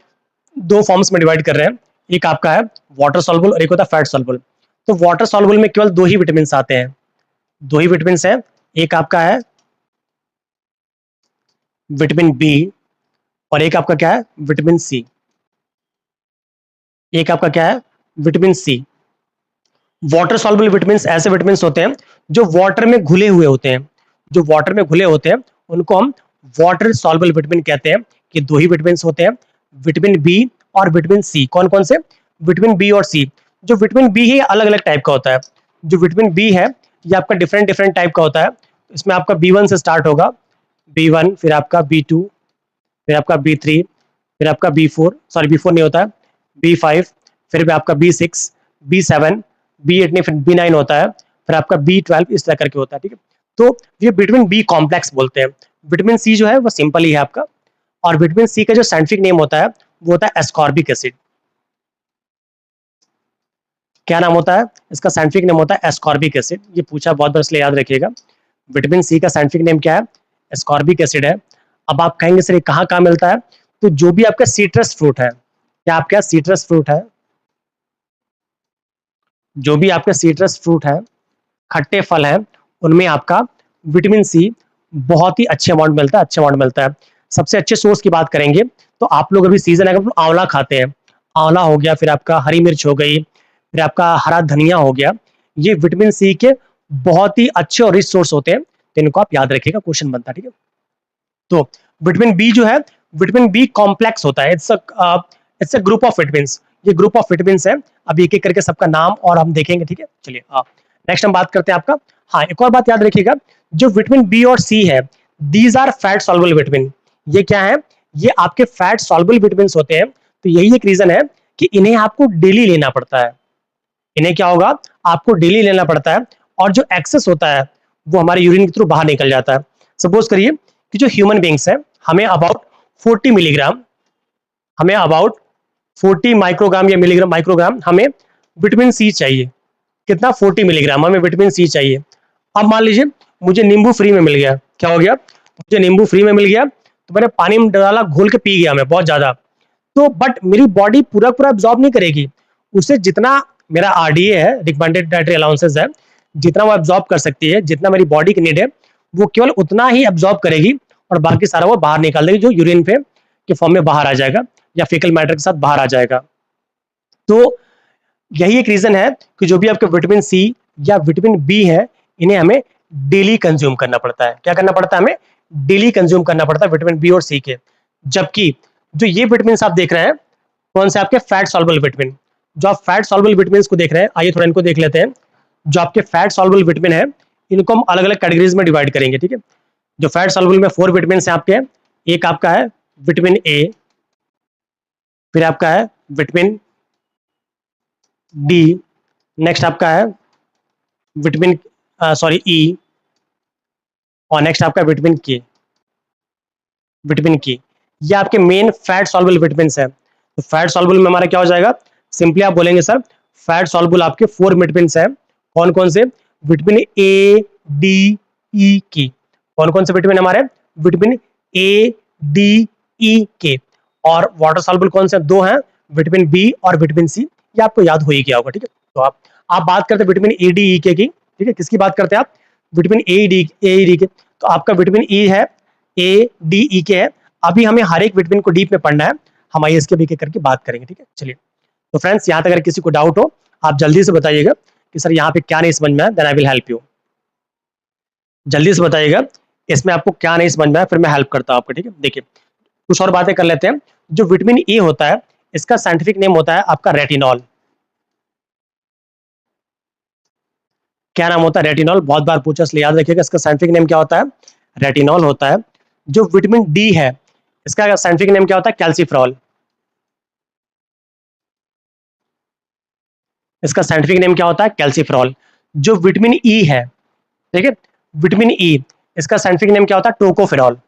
2 फॉर्म्स में डिवाइड कर रहे हैं। एक आपका है वाटर सॉल्युबल और एक होता है फैट सॉल्युबल। तो वाटर सॉल्युबल में केवल 2 ही विटामिन आते हैं, 2 ही विटामिन हैं। एक आपका है विटामिन बी, और एक आपका क्या है? Vitamin C. एक आपका क्या है? Vitamin C. Water soluble vitamin ऐसे विटामिन होते हैं जो वाटर में घुले हुए होते हैं। जो वाटर में घुले होते हैं उनको हम वाटर सॉल्युबल विटामिन कहते हैं। कि 2 ही विटामिन होते हैं, विटामिन बी और विटामिन सी। कौन कौन से? विटामिन बी और सी। जो विटामिन बी है अलग अलग टाइप का होता है। जो विटामिन बी है ये आपका डिफरेंट डिफरेंट टाइप का होता है। इसमें आपका B1 से स्टार्ट होगा, B1, फिर आपका B2, फिर आपका B3, फिर आपका B4, सॉरी B4 नहीं होता है, B5, फिर भी आपका B6, B7, B8 नहीं, फिर B9 होता है, फिर आपका B12, इस तरह करके होता है, ठीक है। तो ये विटामिन बी कॉम्प्लेक्स बोलते हैं। विटामिन सी जो है वो सिंपल ही है आपका, और विटामिन सी का जो साइंटिफिक नेम होता है वो होता है एस्कॉर्बिक एसिड। क्या नाम होता है इसका? साइंटिफिक नेम होता है एस्कॉर्बिक एसिड। ये पूछा बहुत बार, इसलिए याद रखिएगा। विटामिन सी का साइंटिफिक नेम क्या है? एस्कॉर्बिक एसिड है। अब आप कहेंगे सर ये कहाँ कहाँ मिलता है? तो जो भी आपका सीट्रस फ्रूट है, क्या आपके यहाँ सीट्रस फ्रूट है? जो भी आपके सीट्रस फ्रूट है, खट्टे फल हैं, उनमें आपका विटामिन सी बहुत ही अच्छे अमाउंट मिलता है, अच्छे अमाउंट मिलता है। सबसे अच्छे सोर्स की बात करेंगे तो आप लोग अभी सीजन है, अगर आंवला खाते हैं, आंवला हो गया, फिर आपका हरी मिर्च हो गई, फिर आपका हरा धनिया हो गया, ये विटामिन सी के बहुत ही अच्छे और रिच सोर्स होते हैं। तो इनको आप याद रखिएगा, क्वेश्चन बनता है, ठीक है। तो विटामिन बी जो है, विटामिन बी कॉम्प्लेक्स होता है। It's a group of vitamin. ये ग्रुप ऑफ विटामिन है। अब एक एक करके सबका नाम और हम देखेंगे, ठीक है। चलिए नेक्स्ट हम बात करते हैं आपका। हाँ, एक और बात याद रखिएगा, जो विटामिन बी और सी है, these are fat soluble vitamin. ये क्या है? ये आपके फैट सॉल्युबल विटामिन होते हैं। तो यही एक रीजन है कि इन्हें आपको डेली लेना पड़ता है। इन्हें क्या होगा? आपको डेली लेना पड़ता है, और जो एक्सेस होता है वो हमारे यूरिन के थ्रू बाहर निकल जाता है। सपोज करिए कि जो ह्यूमन बींग्स है, हमें अबाउट 40 मिलीग्राम, हमें अबाउट 40 माइक्रोग्राम या मिलीग्राम, माइक्रोग्राम हमें विटामिन सी चाहिए। कितना? 40 मिलीग्राम हमें विटामिन सी चाहिए। अब मान लीजिए मुझे नींबू फ्री में मिल गया। क्या हो गया? मुझे नींबू फ्री में मिल गया, तो मैंने पानी में डाला, घोल के पी गया मैं बहुत ज्यादा। तो बट मेरी बॉडी पूरा पूरा एब्जॉर्ब नहीं करेगी। उसे जितना मेरा आरडीए है, रिकमेंडेड डाइटरी अलाउंसेस है, जितना वो एब्जॉर्ब कर सकती है, जितना मेरी बॉडी की नीड है, वो केवल उतना ही एब्जॉर्ब करेगी, और बाकी सारा वो बाहर निकाल देगी, जो यूरिन पे के फॉर्म में बाहर आ जाएगा या फीकल मैटर के साथ बाहर आ जाएगा। तो यही एक रीजन है कि जो भी आपके विटामिन सी या विटामिन बी है, इन्हें हमें डेली कंज्यूम करना पड़ता है। क्या करना पड़ता है? हमें डेली कंज्यूम करना पड़ता है विटामिन बी और सी के। जबकि जो ये विटामिन आप देख रहे हैं, कौन से? आपके फैट सॉल्युबल विटामिन। जो आप फैट सॉल्युबल विटामिन को देख रहे हैं, आइए थोड़ा इनको देख लेते हैं। जो आपके फैट सॉल्युबल विटामिन है, इनको हम अलग अलग कैटेगरीज में डिवाइड करेंगे, ठीक है। जो फैट सॉल्युबल में 4 विटामिन है आपके। एक आपका है विटामिन ए, फिर आपका है विटामिन डी, नेक्स्ट आपका है विटामिन ई, और नेक्स्ट आपका विटामिन के। विटामिन के ये आपके मेन फैट सॉल्युबल विटामिन है। तो फैट सॉल्युबल में हमारा क्या हो जाएगा? सिंपली आप बोलेंगे सर, फैट सॉल्युबल आपके 4 विटामिन है। कौन कौन से? विटामिन ए, डी, ई, के। कौन कौन से विटामिन हमारे? विटामिन ए, डी, ई, के। और वाटर सॉल्युबल कौन से? 2 हैं, विटामिन बी और विटामिन सी। ये आपको याद हो ही गया होगा, ठीक है। तो आप बात करते हैं विटामिन ए, डी, ई, के की, ठीक है। किसकी बात करते हैं आप? विटामिन ए, डी के। तो आपका विटामिन ई है, ए, डी, ई, के है। अभी हमें हर एक विटामिन को डीप में पढ़ना है, हम आइए इसके भी करके बात करेंगे, ठीक है। चलिए, तो फ्रेंड्स यहाँ तक अगर किसी को डाउट हो, आप जल्दी से बताइएगा कि सर यहाँ पे क्या नहीं समझ में आया, then I will help you. जल्दी से बताइएगा इसमें आपको क्या नहीं समझ में आया, फिर मैं हेल्प करता हूँ आपको, ठीक है। देखिए, कुछ और बातें कर लेते हैं। जो विटामिन ए होता है, इसका साइंटिफिक नेम होता है आपका रेटिनॉल। क्या नाम होता है? रेटिनॉल। बहुत बार पूछा, इसलिए याद रखिएगा, इसका साइंटिफिक नेम क्या होता है? रेटिनॉल होता है। जो विटामिन डी है, इसका साइंटिफिक नेम क्या होता है? कैल्सीफ्रॉल। इसका साइंटिफिक नेम क्या होता है? कैल्सीफ्रॉल। जो विटामिन ई है, ठीक है, विटामिन ई, इसका साइंटिफिक नेम क्या होता है? टोकोफेरॉल।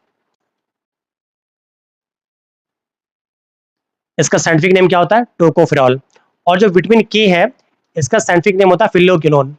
इसका साइंटिफिक नेम क्या होता है? टोकोफेरॉल। और जो विटामिन के है, इसका साइंटिफिक नेम होता है फिल्लोक्विनोन।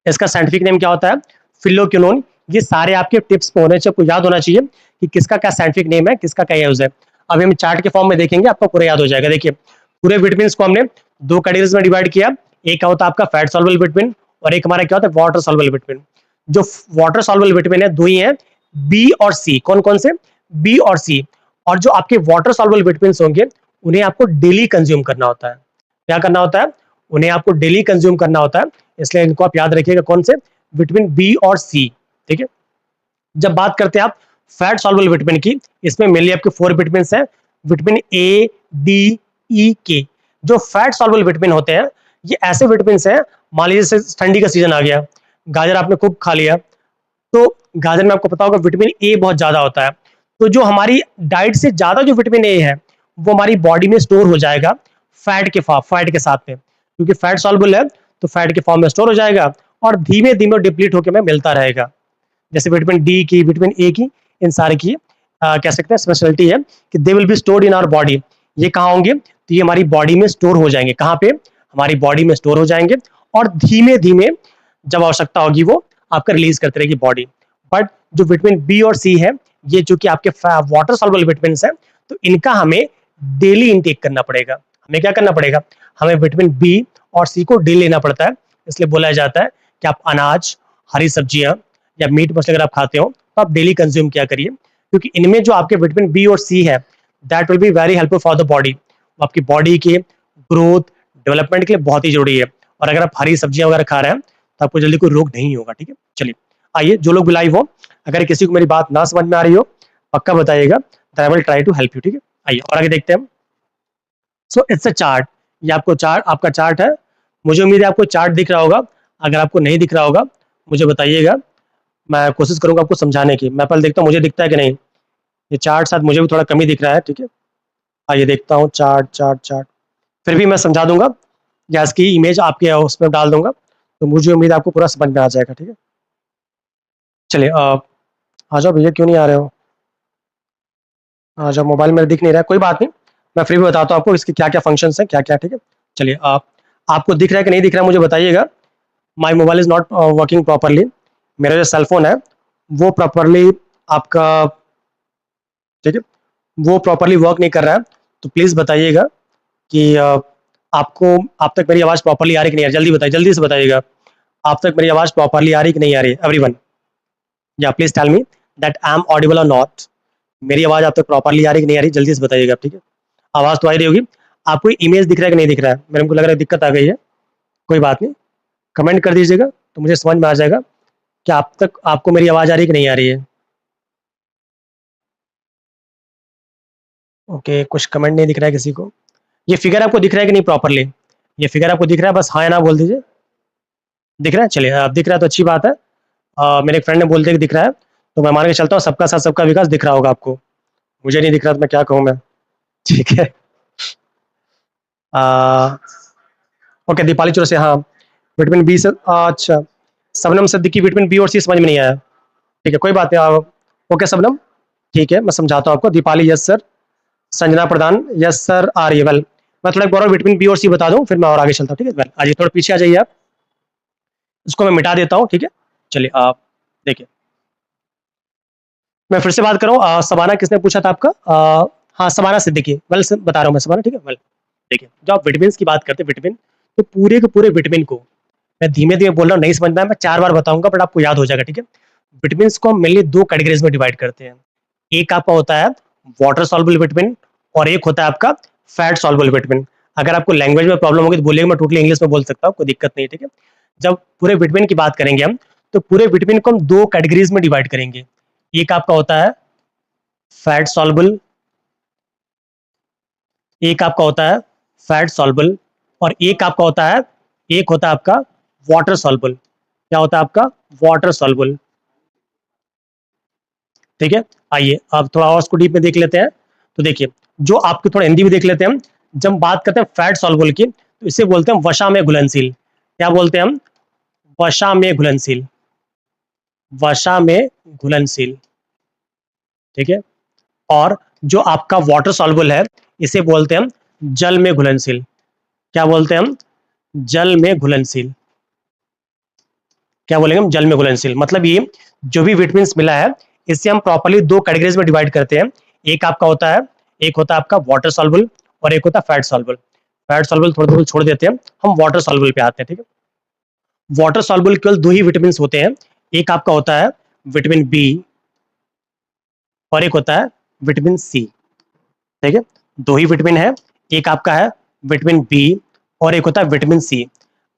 इसका साइंटिफिक नेम क्या होता है? फिल्लोक्विनोन। ये सारे आपके टिप्स पे होने चाहिए, आपको याद होना चाहिए कि किसका क्या साइंटिफिक नेम है, किसका क्या यूज है। अभी हम चार्ट के फॉर्म में देखेंगे, आपको पूरा याद हो जाएगा। देखिए, पूरे विटामिन को हमने 2 कैटेगरीज में डिवाइड किया। एक होता है आपका फैट सॉल्युबल विटामिन, और एक हमारा क्या होता है? Water soluble vitamin. जो वाटर सॉल्युबल विटामिन है, 2 ही है, बी और सी। कौन कौन से? बी और सी। और जो आपके वाटर सॉल्युबल विटामिन होंगे, उन्हें आपको डेली कंज्यूम करना होता है। क्या करना होता है? उन्हें आपको डेली कंज्यूम करना होता है। इसलिए इनको आप याद रखिएगा, कौन से? विटामिन बी और सी, ठीक है। जब बात करते हैं आप फैट सॉल्युबल विटामिन की, इसमें मेनली आपके 4 विटामिन हैं, विटामिन ए, डी, ई, के। जो फैट सॉल्युबल विटामिन होते हैं, ये ऐसे विटामिन हैं, मान लीजिए ठंडी का सीजन आ गया, गाजर आपने खूब खा लिया, तो गाजर में आपको पता होगा विटामिन ए बहुत ज्यादा होता है। तो जो हमारी डाइट से ज्यादा जो विटामिन ए है, वो हमारी बॉडी में स्टोर हो जाएगा फैट के साथ में, क्योंकि फैट सॉल्युबल है, तो फैट के फॉर्म में स्टोर हो जाएगा और धीमे धीमे डिप्लीट होकर हमें मिलता रहेगा। जैसे विटामिन डी की, विटामिन ए की, इन सारे की कह सकते हैं स्पेशलिटी है कि they will be stored in our body. ये कहाँ होंगे? तो ये हमारी बॉडी में स्टोर हो जाएंगे। कहाँ पे? हमारी बॉडी में स्टोर हो जाएंगे, और धीमे धीमे जब आवश्यकता होगी वो आपका रिलीज करते रहेगी बॉडी। बट जो विटामिन बी और सी है, ये जो कि आपके वाटर सॉल्युबल विटामिन है, तो इनका हमें डेली इंटेक करना पड़ेगा। हमें क्या करना पड़ेगा? हमें विटामिन बी और सी को डेली लेना पड़ता है। इसलिए बोला जाता है कि आप अनाज, हरी सब्जियां या मीट मछली अगर आप खाते हो, तो आप डेली कंज्यूम किया करिए, क्योंकि इनमें जो आपके विटामिन बी और सी है, that will be very helpful for the body. आपकी बॉडी के ग्रोथ, डेवलपमेंट के लिए बहुत ही जरूरी है। और अगर आप हरी सब्जियां वगैरह खा रहे हैं, तो आपको जल्दी कोई रोग नहीं होगा, ठीक है। चलिए, आइए, जो लोग भी लाइव हो, अगर किसी को मेरी बात ना समझ में आ रही हो, पक्का बताइएगा, I will try to help you, ठीक है। आइए और आगे देखते हैं। So it's a chart. ये आपका चार्ट है। मुझे उम्मीद है आपको चार्ट दिख रहा होगा। अगर आपको नहीं दिख रहा होगा, मुझे बताइएगा, मैं कोशिश करूंगा आपको समझाने की। मैं पहले देखता हूँ मुझे दिखता है कि नहीं। ये चार्ट शायद मुझे भी थोड़ा कम ही दिख रहा है, ठीक है। आइए देखता हूँ, चार्ट। फिर भी मैं समझा दूंगा, या इसकी इमेज आपके उसमें डाल दूंगा, तो मुझे उम्मीद है आपको पूरा समझ में आ जाएगा, ठीक है। चलिए, आ जाओ भैया, क्यों नहीं आ रहे हो? आ जाओ, मोबाइल में दिख नहीं रहा है, कोई बात नहीं, मैं फिर भी बताता हूँ आपको इसके क्या क्या फंक्शन है, क्या क्या, ठीक है। चलिए, आपको दिख रहा है कि नहीं दिख रहा है, मुझे बताइएगा। My mobile is not working properly. मेरा जो सेलफोन है, वो प्रॉपरली आपका, ठीक है, वो प्रॉपरली वर्क नहीं कर रहा है। तो प्लीज बताइएगा कि आपको, आप तक मेरी आवाज प्रॉपरली आ रही कि नहीं आ रही। जल्दी बताइए, जल्दी से बताइएगा। आप तक मेरी आवाज प्रॉपरली आ रही कि नहीं आ रही है एवरीवन? या please tell me that I am audible और नॉट। मेरी आवाज आप तक प्रॉपरली आ रही कि नहीं आ रही, जल्दी से बताइएगा आप, ठीक है? आवाज तो आ ही रही होगी। आपको इमेज दिख रहा है कि नहीं दिख रहा है? मेरे को लग रहा है दिक्कत आ गई है। कोई बात नहीं, कमेंट कर दीजिएगा तो मुझे समझ में आ जाएगा कि आप तक आपको मेरी आवाज आ रही है कि नहीं आ रही है। ओके, कुछ कमेंट नहीं दिख रहा है किसी को। ये फिगर आपको दिख रहा है कि नहीं प्रॉपरली? ये फिगर आपको दिख रहा है? बस हाँ या ना बोल दीजिए। दिख रहा है? चलिए, आप दिख रहा है तो अच्छी बात है। मेरे एक फ्रेंड ने बोल दिया कि दिख रहा है, तो मैं मान के चलता हूँ सबका साथ सबका विकास दिख रहा होगा आपको। मुझे नहीं दिख रहा तो मैं क्या कहूँ मैं। ठीक है। ओके, दीपाली चौरसिया, हाँ। विटामिन बी से, अच्छा। शबनम सिद्दीकी, विटामिन बी और सी समझ में नहीं आया। ठीक है, कोई बात नहीं। ओके शबनम, ठीक है, मैं समझाता हूँ आपको। Deepali, yes sir. Sanjana Pradhan, yes sir, are ये वेल। मैं थोड़ा एक बार और विटामिन बी और सी बता दूं, फिर मैं और आगे चलता हूँ, ठीक है? वेल, आइए थोड़ा पीछे आ जाइए आप। इसको मैं मिटा देता हूँ, ठीक है? चलिए, आप देखिए, मैं फिर से बात कर रहा हूँ। सबाना किसने पूछा था आपका? हाँ, सबाना सिद्दीकी। वेल बता रहा हूँ मैं, सबाना, ठीक है? वेल, देखिए, जब आप विटामिन की बात करते हैं, विटामिन, तो पूरे के पूरे विटामिन को मैं धीमे धीमे बोल रहा हूँ, नहीं समझ में आया मैं 4 बार बताऊंगा, बट आपको याद हो जाएगा, ठीक है? विटामिन को हम मेनली 2 कैटेगरीज में डिवाइड करते हैं। एक आपका होता है वाटर सॉल्युबल विटामिन, और एक होता है आपका फैट सॉल्युबल विटामिन। अगर आपको लैंग्वेज में प्रॉब्लम होगी तो बोलिएगा, मैं टोटली इंग्लिश में बोल सकता हूँ, कोई दिक्कत नहीं है, ठीक है? जब पूरे विटामिन की बात करेंगे हम, तो पूरे विटामिन को हम 2 कैटेगरीज में डिवाइड करेंगे। एक आपका होता है फैट सॉल्युबल, एक आपका होता है फैट सॉल्युबल, और एक होता है आपका वाटर सॉल्युबल। क्या होता है आपका? Water soluble. ठीक है, आइए अब थोड़ा और इसको डीप में देख लेते हैं। तो देखिए, जो आपको थोड़ा हिंदी में देख लेते हैं हम। जब बात करते हैं फैट सॉल्युबल की, तो इसे बोलते हैं वसा में घुलनशील। क्या बोलते हैं हम? वसा में घुलनशील। वसा में घुलनशील, ठीक है? और जो आपका वाटर सॉल्युबल है, इसे बोलते हैं हम जल में घुलनशील। क्या बोलते हैं हम? जल में घुलनशील। क्या बोलेंगे हम? जल में घुलनशील। मतलब ये जो भी विटामिन मिला है, इसे हम प्रॉपर्ली 2 कैटेगरीज में डिवाइड करते हैं। एक आपका होता है, एक होता है आपका वाटर सॉल्युबल, और एक होता है फैट सॉल्युबल। फैट सॉल्युबल थोड़ा थोड़ा छोड़ देते हैं, हम वाटर सॉल्युबल पे आते हैं, ठीक है? वाटर सॉल्युबल केवल 2 ही विटामिन होते हैं। एक आपका होता है विटामिन बी, और एक होता है विटामिन सी, ठीक है? 2 ही विटामिन है। एक आपका है विटामिन बी, और एक होता है विटामिन सी।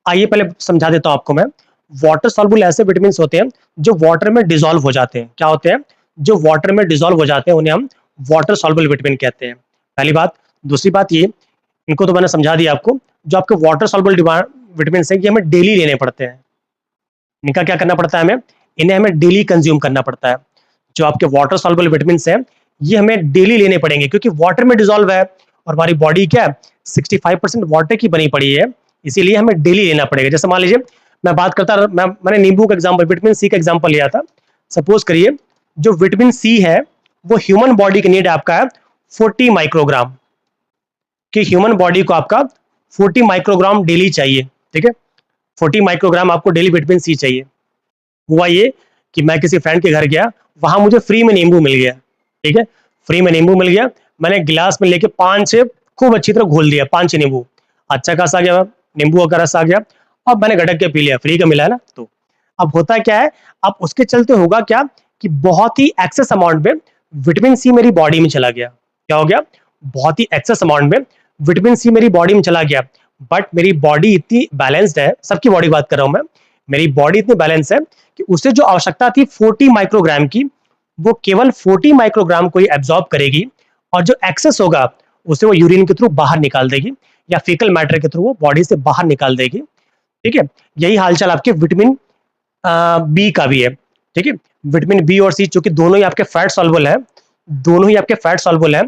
आइए पहले समझा देता हूं आपको मैं। वाटर सॉल्युबल ऐसे विटामिन होते हैं जो वाटर में डिसॉल्व हो जाते हैं। क्या होते हैं? जो वाटर में डिसॉल्व हो जाते हैं, उन्हें हम वाटर सॉल्युबल विटामिन कहते हैं। पहली बात। दूसरी बात ये, इनको तो मैंने समझा दिया आपको। जो आपके वाटर सॉल्युबल विटामिन है, ये हमें डेली लेने पड़ते हैं। इनका क्या करना पड़ता है हमें? इन्हें हमें डेली कंज्यूम करना पड़ता है। जो आपके वाटर सॉल्युबल विटामिन है, ये हमें डेली लेने पड़ेंगे, क्योंकि वाटर में डिसॉल्व है, और हमारी बॉडी क्या है, 65% वाटर की बनी पड़ी है। इसीलिए हमें डेली लेना पड़ेगा। जैसे मान लीजिए, मैं बात करता, मैंने नींबू का एग्जाम्पल, विटामिन सी का एग्जाम्पल लिया था। सपोज करिए, जो विटामिन सी है, वो ह्यूमन बॉडी की नीड आपका है 40 माइक्रोग्राम। कि ह्यूमन बॉडी को आपका 40 माइक्रोग्राम डेली चाहिए, ठीक है? 40 माइक्रोग्राम आपको डेली विटामिन सी चाहिए। हुआ ये कि मैं किसी फ्रेंड के घर गया, वहां मुझे फ्री में नींबू मिल गया, ठीक है? फ्री में नींबू मिल गया, मैंने गिलास में लेके 5-6 खूब अच्छी तरह घोल दिया, 5-6 नींबू। अच्छा खासा आ गया, नींबू का रस आ गया। अब मैंने गटक के पी लिया, फ्री का मिला है ना। तो अब होता क्या है, अब उसके चलते होगा क्या, कि बहुत ही एक्सेस अमाउंट में विटामिन सी मेरी बॉडी में चला गया। क्या हो गया? बहुत ही एक्सेस अमाउंट में विटामिन सी मेरी बॉडी में चला गया। बट मेरी बॉडी इतनी बैलेंस्ड है, सबकी बॉडी बात कर रहा हूं मैं, मेरी बॉडी इतनी बैलेंस है कि उसे जो आवश्यकता थी 40 माइक्रोग्राम की, वो केवल 40 माइक्रोग्राम को ही एब्जॉर्ब करेगी, और जो एक्सेस होगा उसे वो यूरिन के थ्रू बाहर निकाल देगी, या फीकल मैटर के थ्रू वो बॉडी से बाहर निकाल देगी, ठीक है? यही हालचाल आपके विटामिन बी का भी है, ठीक है? विटामिन बी और सी, चूंकि दोनों ही आपके फैट सॉल्युबल है, दोनों ही आपके फैट सॉल्युबल है,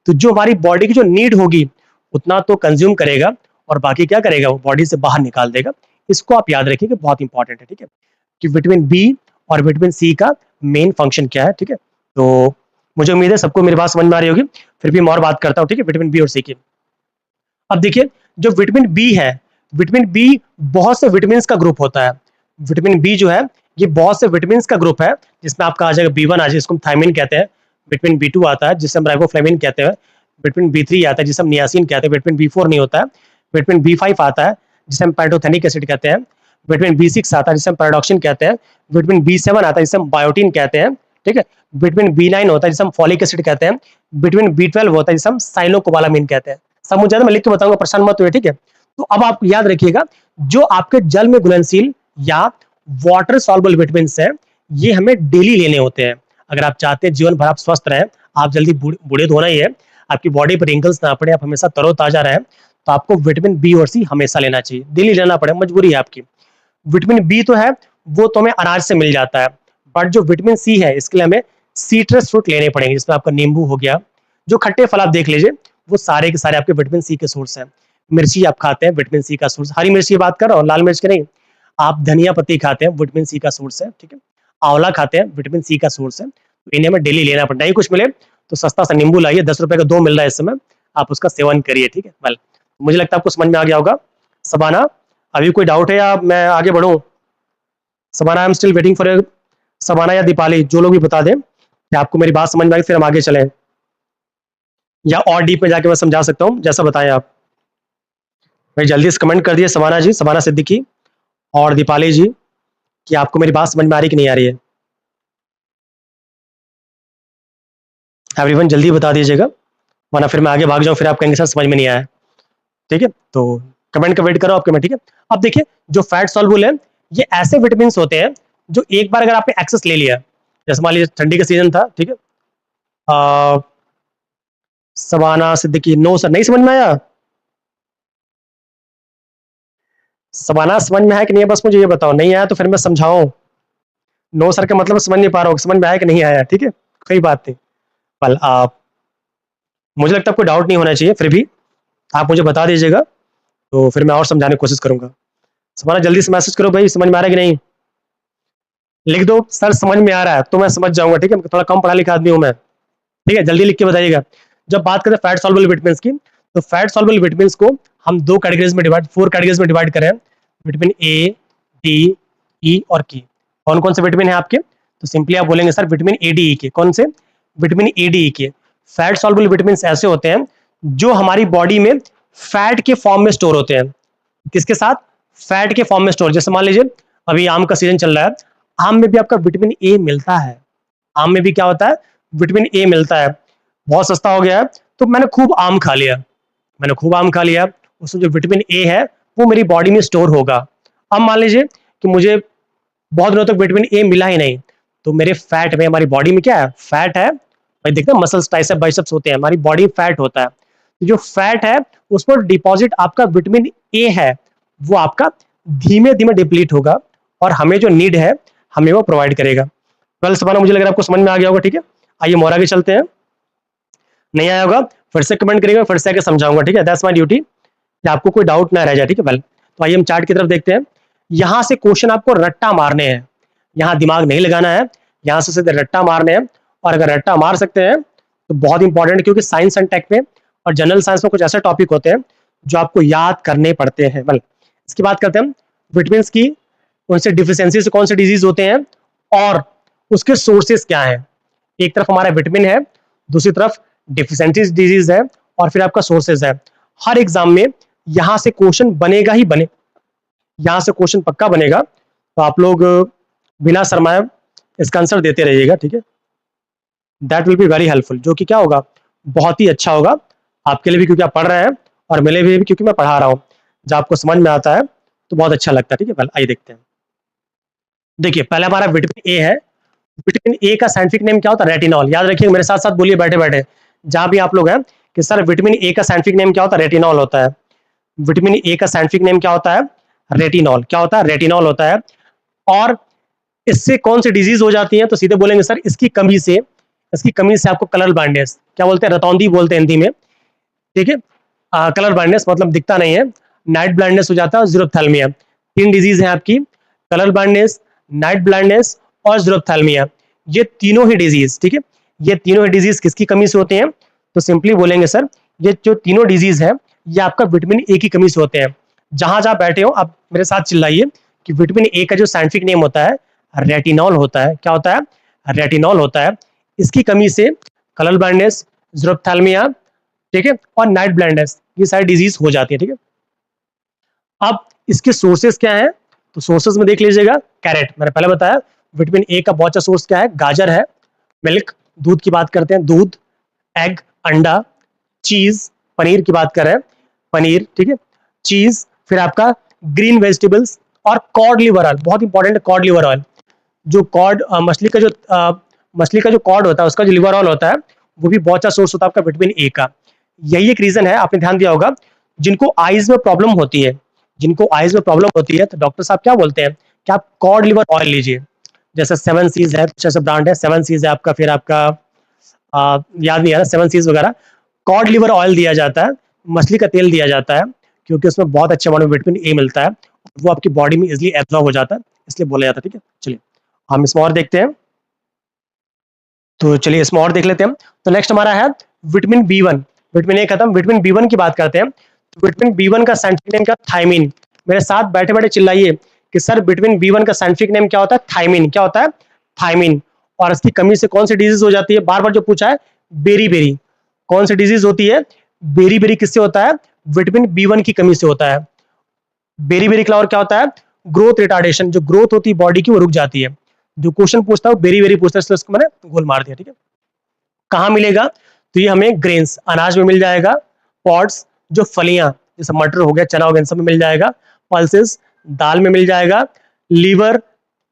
तो जो हमारी बॉडी की जो नीड होगी, उतना तो कंज्यूम करेगा, और बाकी क्या करेगा, वो बॉडी से बाहर निकाल देगा। इसको आप याद रखिए कि बहुत इंपॉर्टेंट है, ठीक है? कि विटामिन बी और विटामिन सी का मेन फंक्शन क्या है, ठीक है? तो मुझे उम्मीद है सबको मेरी बात समझ में आ रही होगी। फिर भी मैं और बात करता हूँ, ठीक है, विटामिन बी और सी की। अब देखिए, जो विटामिन बी है, विटामिन बी बहुत से विटामिन का ग्रुप होता है। विटामिन बी जो है, ये बहुत से विटामिन का ग्रुप है, जिसमें आपका आ जाएगा बी1 आ जाएगा, जिसको हम थायमिन कहते हैं। विटामिन बी2 आता है, जिसे हम राइबोफ्लेविन कहते हैं। विटामिन बी3 आता है, जिसे हम नियासिन कहते हैं। विटामिन बी4 नहीं होता है। विटामिन बी5 आता है, जिसे हम पैंटोथेनिक एसिड कहते हैं। विटामिन B6 आता है जिसे हम पैराडॉक्सिन कहते हैं, विटामिन B7 आता है जिसे हम बायोटिन कहते हैं, ठीक है, विटामिन B9 होता है जिसे हम फॉलिक एसिड कहते हैं, विटामिन B12 होता है जिसे हम साइनोकोबालामिन कहते हैं। समझ जाए, मैं लिख के बताऊंगा, परेशान मत हुए, ठीक है। तो अब आप याद रखिएगा, जो आपके जल में घुलनशील या वाटर सॉल्युबल विटामिन है, ये हमें डेली लेने होते हैं। अगर आप चाहते हैं जीवन भर आप स्वस्थ रहें, आप जल्दी बूढ़े तो होना ही है, आपकी बॉडी पर रिंकल्स ना पड़े, आप हमेशा तरोताजा रहें, तो आपको विटामिन बी और सी हमेशा लेना चाहिए, डेली लेना पड़े, मजबूरी है आपकी। विटामिन बी तो है, वो तो हमें अनाज से मिल जाता है, बट जो विटामिन सी है, इसके लिए हमें सीट्रस फ्रूट लेने पड़ेंगे, जिसमें आपका नींबू हो गया, जो खट्टे फल आप देख लीजिए, वो सारे के सारे आपके विटामिन सी के सोर्स हैं। मिर्ची आप खाते हैं, विटामिन सी का सोर्स, हरी मिर्ची की बात कर रहा हूँ, लाल मिर्च की नहीं। आप धनिया पत्ती खाते हैं, विटामिन सी का सोर्स है, ठीक है। आंवला खाते हैं, विटामिन सी का सोर्स है, तो इन्हें हमें डेली लेना पड़ता है। नहीं कुछ मिले तो सस्ता सा नींबू लाइए, 10 रुपए का 2 मिल रहा है इस समय, आप उसका सेवन करिए, ठीक है। वेल, मुझे लगता है आपको समझ में आ गया होगा। सबाना, अभी कोई डाउट है या मैं आगे बढ़ूं? Shabana, I am still waiting for, Shabana या दीपाली, जो लोग भी बता दें कि आपको मेरी बात समझ में आ गई, फिर हम आगे चलें, या और डीप में जाके मैं समझा सकता हूँ, जैसा बताएं आप। भाई जल्दी से कमेंट कर दिए सबाना जी, सबाना सिद्दीकी और दीपाली जी, कि आपको मेरी बात समझ में आ रही कि नहीं आ रही है। एवरीवन जल्दी बता दीजिएगा, वरना फिर मैं आगे भाग जाऊं, फिर आप कहेंगे सर समझ में नहीं आया, ठीक है। तो कमेंट का वेट करो आपके में, ठीक है। अब देखिए, जो फैट सॉल्युबल है, ये ऐसे विटामिन होते हैं जो एक बार अगर आपने एक्सेस ले लिया, जैसे मान लीजिए ठंडी का सीजन था, ठीक है, सबाना सिद्दीकी, नो सर, नहीं समझ में आया। सबाना समझ में आया कि नहीं है, बस मुझे ये बताओ, नहीं आया तो फिर मैं समझाऊं। नो सर का मतलब समझ नहीं पा रहा हूँ, समझ में आया कि नहीं आया, ठीक है, कोई बात नहीं। पल आप, मुझे लगता है कोई डाउट नहीं होना चाहिए, फिर भी आप मुझे बता दीजिएगा, तो फिर मैं और समझाने की कोशिश करूंगा। सबाना जल्दी से मैसेज करो भाई, समझ में आ रहा है कि नहीं। लिख दो सर समझ में आ रहा है, तो मैं समझ जाऊंगा, ठीक है, थोड़ा कम पढ़ा लिखा आदमी हूं मैं, ठीक है, जल्दी लिख के बताइएगा। जब बात करते हैं फैट सॉल्युबल विटामिन की, तो फैट सॉल्युबल विटामिन को हम 2 कैटेगरीज में डिवाइड, 4 कैटेगरीज में डिवाइड करें, विटामिन ए, डी, ई और की। कौन कौन से विटामिन है आपके? तो सिंपली आप बोलेंगे सर विटामिन ए, डी, ई के। कौन से? विटामिन ए, डी, ई के। फैट सॉल्युबल विटामिन ऐसे होते हैं जो हमारी बॉडी में फैट के फॉर्म में स्टोर होते हैं। किसके साथ? फैट के फॉर्म में स्टोर। जैसे मान लीजिए अभी आम का सीजन चल रहा है, आम में भी आपका विटामिन ए मिलता है। आम में भी क्या होता है? विटामिन ए मिलता है। बहुत सस्ता हो गया है, तो मैंने खूब आम खा लिया, मैंने खूब आम खा लिया, उसमें जो विटामिन ए है वो मेरी बॉडी में स्टोर होगा। अब मान लीजिए कि मुझे बहुत दिनों तक विटामिन ए मिला ही नहीं, तो मेरे फैट में, हमारी बॉडी में क्या है? फैट है भाई, देखते हैं मसल्स, ट्राइसेप, बाइसेप्स होते हैं, हमारी बॉडी फैट होता है। तो जो फैट है उस पर डिपॉजिट आपका विटामिन ए है, वो आपका धीमे धीमे डिप्लीट होगा, और हमें जो नीड है हमें वो प्रोवाइड करेगा। कल सवाल मुझे लग रहा है आपको समझ में आ गया होगा, ठीक है। आइए मोर आगे चलते हैं। नहीं आया होगा फिर से कमेंट करिएगा, फिर से आके समझाऊंगा, ठीक है। दैट्स माय ड्यूटी, कि आपको कोई डाउट ना रह जाए, ठीक है। वेल, तो आइए हम चार्ट की तरफ देखते हैं। यहां से क्वेश्चन आपको रट्टा मारने हैं, यहाँ दिमाग नहीं लगाना है, यहाँ से सीधे रट्टा मारने हैं। और अगर रट्टा मार सकते हैं तो बहुत इंपॉर्टेंट, क्योंकि साइंस एंड टेक में और जनरल साइंस में कुछ ऐसे टॉपिक होते हैं जो आपको याद करने पड़ते हैं। वेल, इसकी बात करते हैं, विटामिन की उनसे डिफिशियंसी से कौन से डिजीज होते हैं और उसके सोर्सेस क्या हैं। एक तरफ हमारा विटामिन है, दूसरी तरफ डिफिशियंसी डिजीज है, और फिर आपका सोर्सेज है। हर एग्जाम में यहां से क्वेश्चन बनेगा ही बने, यहां से क्वेश्चन पक्का बनेगा, तो आप लोग बिना शर्माए इसका आंसर देते रहिएगा, ठीक है। That will be very helpful, जो कि क्या होगा, बहुत ही अच्छा होगा आपके लिए भी, क्योंकि आप पढ़ रहे हैं, और मेरे लिए भी क्योंकि मैं पढ़ा रहा हूँ। जब आपको समझ में आता है तो बहुत अच्छा लगता है, ठीक है। वेल, आइए देखते हैं। देखिए पहले हमारा विटामिन ए है। विटामिन ए का साइंटिफिक नेम क्या होता है? रेटिनॉल। याद रखिए, मेरे साथ साथ बोलिए बैठे बैठे, जहां भी आप लोग हैं, कि सर विटामिन ए का साइंटिफिक नेम क्या होता है? रेटिनॉल होता है। विटामिन ए का साइंटिफिक नेम क्या होता है? रेटिनॉल। क्या होता है? रेटिनॉल होता है। और इससे कौन सी डिजीज हो जाती है? तो सीधे बोलेंगे सर इसकी कमी से आपको कलर ब्लाइंडनेस, क्या बोलते हैं? रतौंधी बोलते हैं हिंदी में, ठीक है। कलर ब्लाइंडनेस मतलब दिखता नहीं है, नाइट ब्लाइंडनेस हो जाता है, जीरोथैल्मिया। 3 डिजीज है आपकी, कलर ब्लाइंडनेस, नाइट ब्लाइंडनेस और जीरोथैल्मिया। ये तीनों ही डिजीज, ठीक है, ये तीनों ही डिजीज किसकी कमी से होते हैं? तो सिंपली बोलेंगे सर, ये जो तीनों डिजीज है ये आपका विटामिन ए की कमी से होते हैं। जहां जहां बैठे हो आप मेरे साथ चिल्लाइए कि विटामिन ए का जो साइंटिफिक नेम होता है रेटिनॉल होता है। क्या होता है? रेटिनॉल होता है। इसकी कमी से कलर ब्लाइंडनेस, जीरोथैल्मिया, ठीक है, और नाइट ब्लाइंडनेस, ये सारी डिजीज हो जाती है, ठीक है। अब इसके सोर्सेस क्या हैं? तो सोर्सेज में देख लीजिएगा, कैरेट मैंने पहले बताया। विटामिन ए का बहुत अच्छा सोर्स क्या है, गाजर है। मिल्क, दूध की बात करते हैं, दूध, एग, अंडा, चीज, पनीर की बात करें, पनीर, ठीक है, चीज, फिर आपका ग्रीन वेजिटेबल्स, और कॉड लिवर ऑयल, बहुत इंपॉर्टेंट है कॉड लिवर ऑयल। जो कॉड मछली का जो कॉड होता है, उसका जो लिवर ऑयल होता है, वो भी बहुत अच्छा सोर्स होता है आपका विटामिन ए का। यही एक रीजन है, आपने ध्यान दिया होगा, जिनको आईज में प्रॉब्लम होती है, जिनको आईज में प्रॉब्लम होती है, तो डॉक्टर साहब क्या बोलते हैं कि आप कॉड लिवर ऑयल लीजिए। जैसे सेवन सीज है, कुछ ऐसे ब्रांड है, सेवन सीज है आपका, फिर आपका याद नहीं आ रहा, सेवन सीज वगैरह, कॉड लिवर ऑयल दिया जाता है, मछली का तेल दिया जाता है, क्योंकि उसमें बहुत अच्छे अमाउंट में विटामिन ए मिलता है, वो आपकी बॉडी में इजिली एब्जॉर्ब हो जाता है, इसलिए बोला जाता है। ठीक है, चलिए हम इसमें और देखते हैं। तो चलिए इसमें और देख लेते हैं। तो नेक्स्ट हमारा है विटामिन बी 1। विटामिन ए खत्म, विटामिन बी 1 की बात करते हैं। तो विटामिन बी 1 का साइंटिफिक नेम क्या, थायमीन। मेरे साथ बैठे बैठे चिल्लाइए कि सर विटामिन बी 1 का साइंटिफिक नेम क्या होता है, थायमीन। क्या होता है, थायमीन। और इसकी कमी से कौन सी डिजीज हो जाती है, बार बार जो पूछा है, बेरी बेरी। कौन सी डिजीज होती है, बेरी बेरी, किससे होता है, विटामिन बी 1 की कमी से होता है। बेरी बेरी क्लावर क्या होता है, ग्रोथ रिटार्डेशन, जो ग्रोथ होती है बॉडी की वो रुक जाती है। जो क्वेश्चन पूछता है बेरी बेरी पूछता है, इसलिए उसको मैंने गोल मार दिया। ठीक है, कहाँ मिलेगा, तो ये हमें ग्रेन्स, अनाज में मिल जाएगा। पॉड्स, जो फलियां, जैसे मटर हो गया, चना हो गया, इन सब में मिल जाएगा। पल्सेस, दाल में मिल जाएगा। लीवर,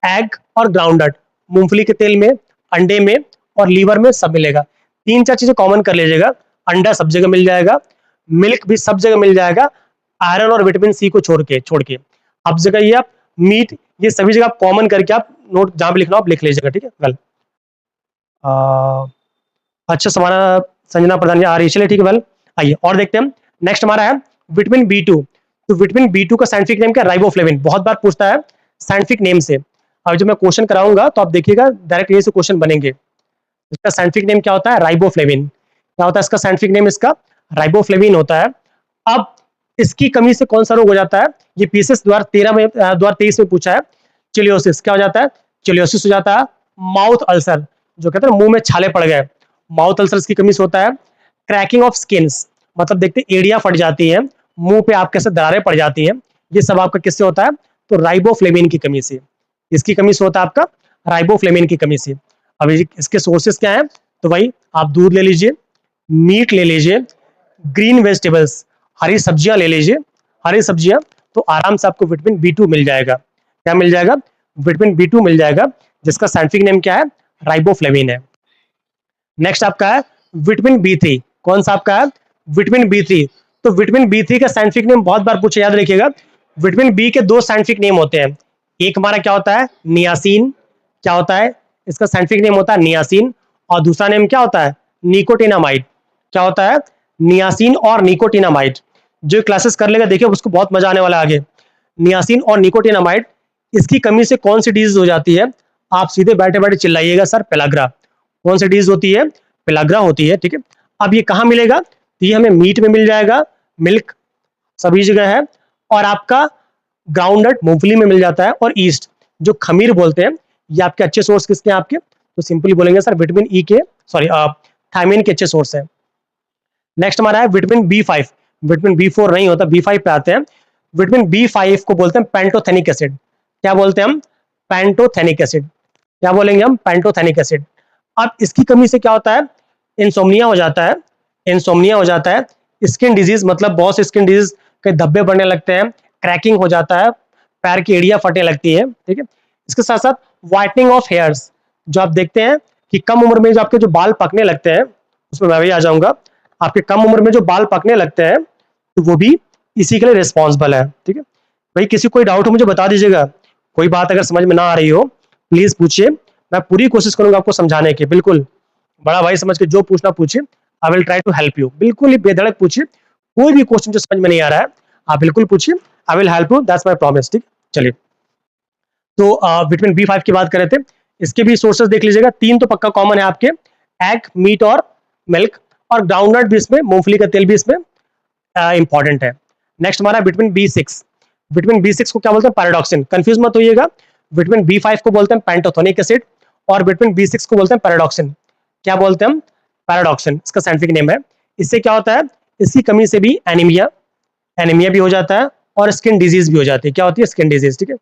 एग और ग्राउंडनट, मूंगफली के तेल में, अंडे में और लीवर में सब मिलेगा। तीन चार चीजें कॉमन कर लीजिएगा, अंडा सब जगह मिल जाएगा, मिल्क भी सब जगह मिल जाएगा, आयरन और विटामिन सी को छोड़ के अब जगह ये आप मीट, ये सभी जगह कॉमन करके आप नोट जहां भी लिखना हो आप लिख लीजिएगा। ठीक है, वेल अच्छा, हमारा संजना प्रधान जी आ रही है, चलिए ठीक है, वेल आइए और देखते हैं। नेक्स्ट हमारा है विटामिन बी 2। तो विटामिन बी 2 का साइंटिफिक नेम क्या, राइबोफ्लेविन। बहुत बार पूछता है साइंटिफिक नेम से। अब जब मैं क्वेश्चन कराऊंगा तो आप देखिएगा डायरेक्ट ये से क्वेश्चन बनेंगे। इसका साइंटिफिक नेम क्या होता है, राइबोफ्लेविन। क्या होता है इसका साइंटिफिक नेम, इसका राइबोफ्लेविन होता है। अब इसकी कमी से कौन सा रोग हो जाता है, ये पीसेस 2023 में पूछा है। चिलियोसिस, क्या हो जाता है, चिलियोसिस हो जाता है। माउथ अल्सर, जो कहते हैं मुंह में छाले पड़ गए, माउथ अल्सर्स की कमी से होता है। क्रैकिंग ऑफ स्किन्स, मतलब देखते हैं एड़ियां फट जाती हैं, मुंह पे आपके से दरारें पड़ जाती हैं, ये सब आपका किससे होता है, तो राइबोफ्लेविन की कमी से। इसकी कमी से होता है आपका राइबोफ्लेविन की कमी से। अब इसके सोर्सेस क्या है, तो भाई आप दूध ले लीजिए, मीट ले लीजिए, ग्रीन वेजिटेबल्स, हरी सब्जियां ले लीजिए, हरी सब्जियां, तो आराम से आपको विटामिन बी 2 मिल जाएगा। क्या मिल जाएगा, विटामिन बी 2 मिल जाएगा, जिसका साइंटिफिक नेम क्या है, राइबोफ्लेविन है। नेक्स्ट आपका है विटामिन बी 3। कौन सा आपका है, विटामिन बी 3। तो विटामिन बी 3 का साइंटिफिक नेम बहुत बार पूछे, याद रखिएगा। विटामिन बी के दो साइंटिफिक नेम होते हैं। एक हमारा क्या होता है, नियासिन। क्या होता है, इसका साइंटिफिक नेम होता है नियासिन। और दूसरा नेम क्या होता है, निकोटिनामाइड। क्या होता है, नियासिन और निकोटिनामाइड। जो क्लासेस कर लेगा देखिए उसको बहुत मजा आने वाला है आगे। नियासिन और निकोटिनामाइड, इसकी कमी से कौन सी डिजीज हो जाती है, आप सीधे बैठे बैठे चिल्लाइएगा सर, पेलाग्रा। कौन सी डिजीज होती है, पेलाग्रा होती है। ठीक है, अब ये कहाँ मिलेगा, तो ये हमें मीट में मिल जाएगा, मिल्क सभी जगह है, और आपका ग्राउंडनट मूंगफली में मिल जाता है, और ईस्ट, जो खमीर बोलते हैं, ये आपके अच्छे सोर्स किसके हैं आपके, तो सिंपली बोलेंगे सर विटामिन ई के, सॉरी थायमिन के अच्छे सोर्स है। नेक्स्ट हमारा है विटामिन बी 5। विटामिन बी 4 नहीं होता, बी 5 पे आते हैं। विटामिन बी 5 को बोलते हैं पैंटोथेनिक एसिड। क्या बोलते हैं हम, पैंटोथेनिक एसिड। क्या बोलेंगे हम, पैंटोथेनिक एसिड। अब इसकी कमी से क्या होता है, इंसोम्निया हो जाता है, इंसोम्निया हो जाता है। स्किन डिजीज, मतलब बहुत से स्किन डिजीज के धब्बे बढ़ने लगते हैं, क्रैकिंग हो जाता है, पैर की एड़ियां फटने लगती है। ठीक है, इसके साथ साथ व्हाइटनिंग ऑफ हेयर्स, जो आप देखते हैं कि कम उम्र में जो आपके जो बाल पकने लगते हैं, उसमें मैं भी आ जाऊंगा। आपके कम उम्र में जो बाल पकने लगते हैं, तो वो भी इसी के लिए रिस्पॉन्सिबल है। ठीक है भाई, किसी कोई डाउट हो मुझे बता दीजिएगा, कोई बात अगर समझ में ना आ रही हो प्लीज पूछिए, मैं पूरी कोशिश करूंगा आपको समझाने की। बिल्कुल बड़ा भाई समझ के जो पूछना पूछिए, I will try to help you. बिल्कुल ही बेधड़क पूछिए, कोई भी क्वेश्चन जो समझ में नहीं आ रहा है आप बिल्कुल पूछिए, I will help you, that's my promise. ठीक, चलिए तो विटामिन बी 5 की बात कर रहे थे। इसके भी सोर्सेज देख लीजिएगा, तीन तो पक्का कॉमन है आपके, एग, मीट और मिल्क, और ग्राउंडनट भी इसमें, मूंगफली का तेल भी इसमें इंपॉर्टेंट है। नेक्स्ट हमारा विटामिन बी 6। विटामिन बी 6 को क्या बोलते हैं, पैराडॉक्सिन। कंफ्यूज मत होइएगा, विटामिन बी 5 को बोलते हैं पैंटोथेनिक एसिड, और विटामिन बी 6 को बोलते हैं पैराडॉक्सिन। क्या बोलते हैं हम, पैराडॉक्सिन, इसका साइंटिफिक नेम है। इससे क्या होता है, इसकी कमी से भी एनीमिया, एनीमिया भी हो जाता है, और स्किन डिजीज भी हो जाती है। क्या होती है, स्किन डिजीज। ठीक है,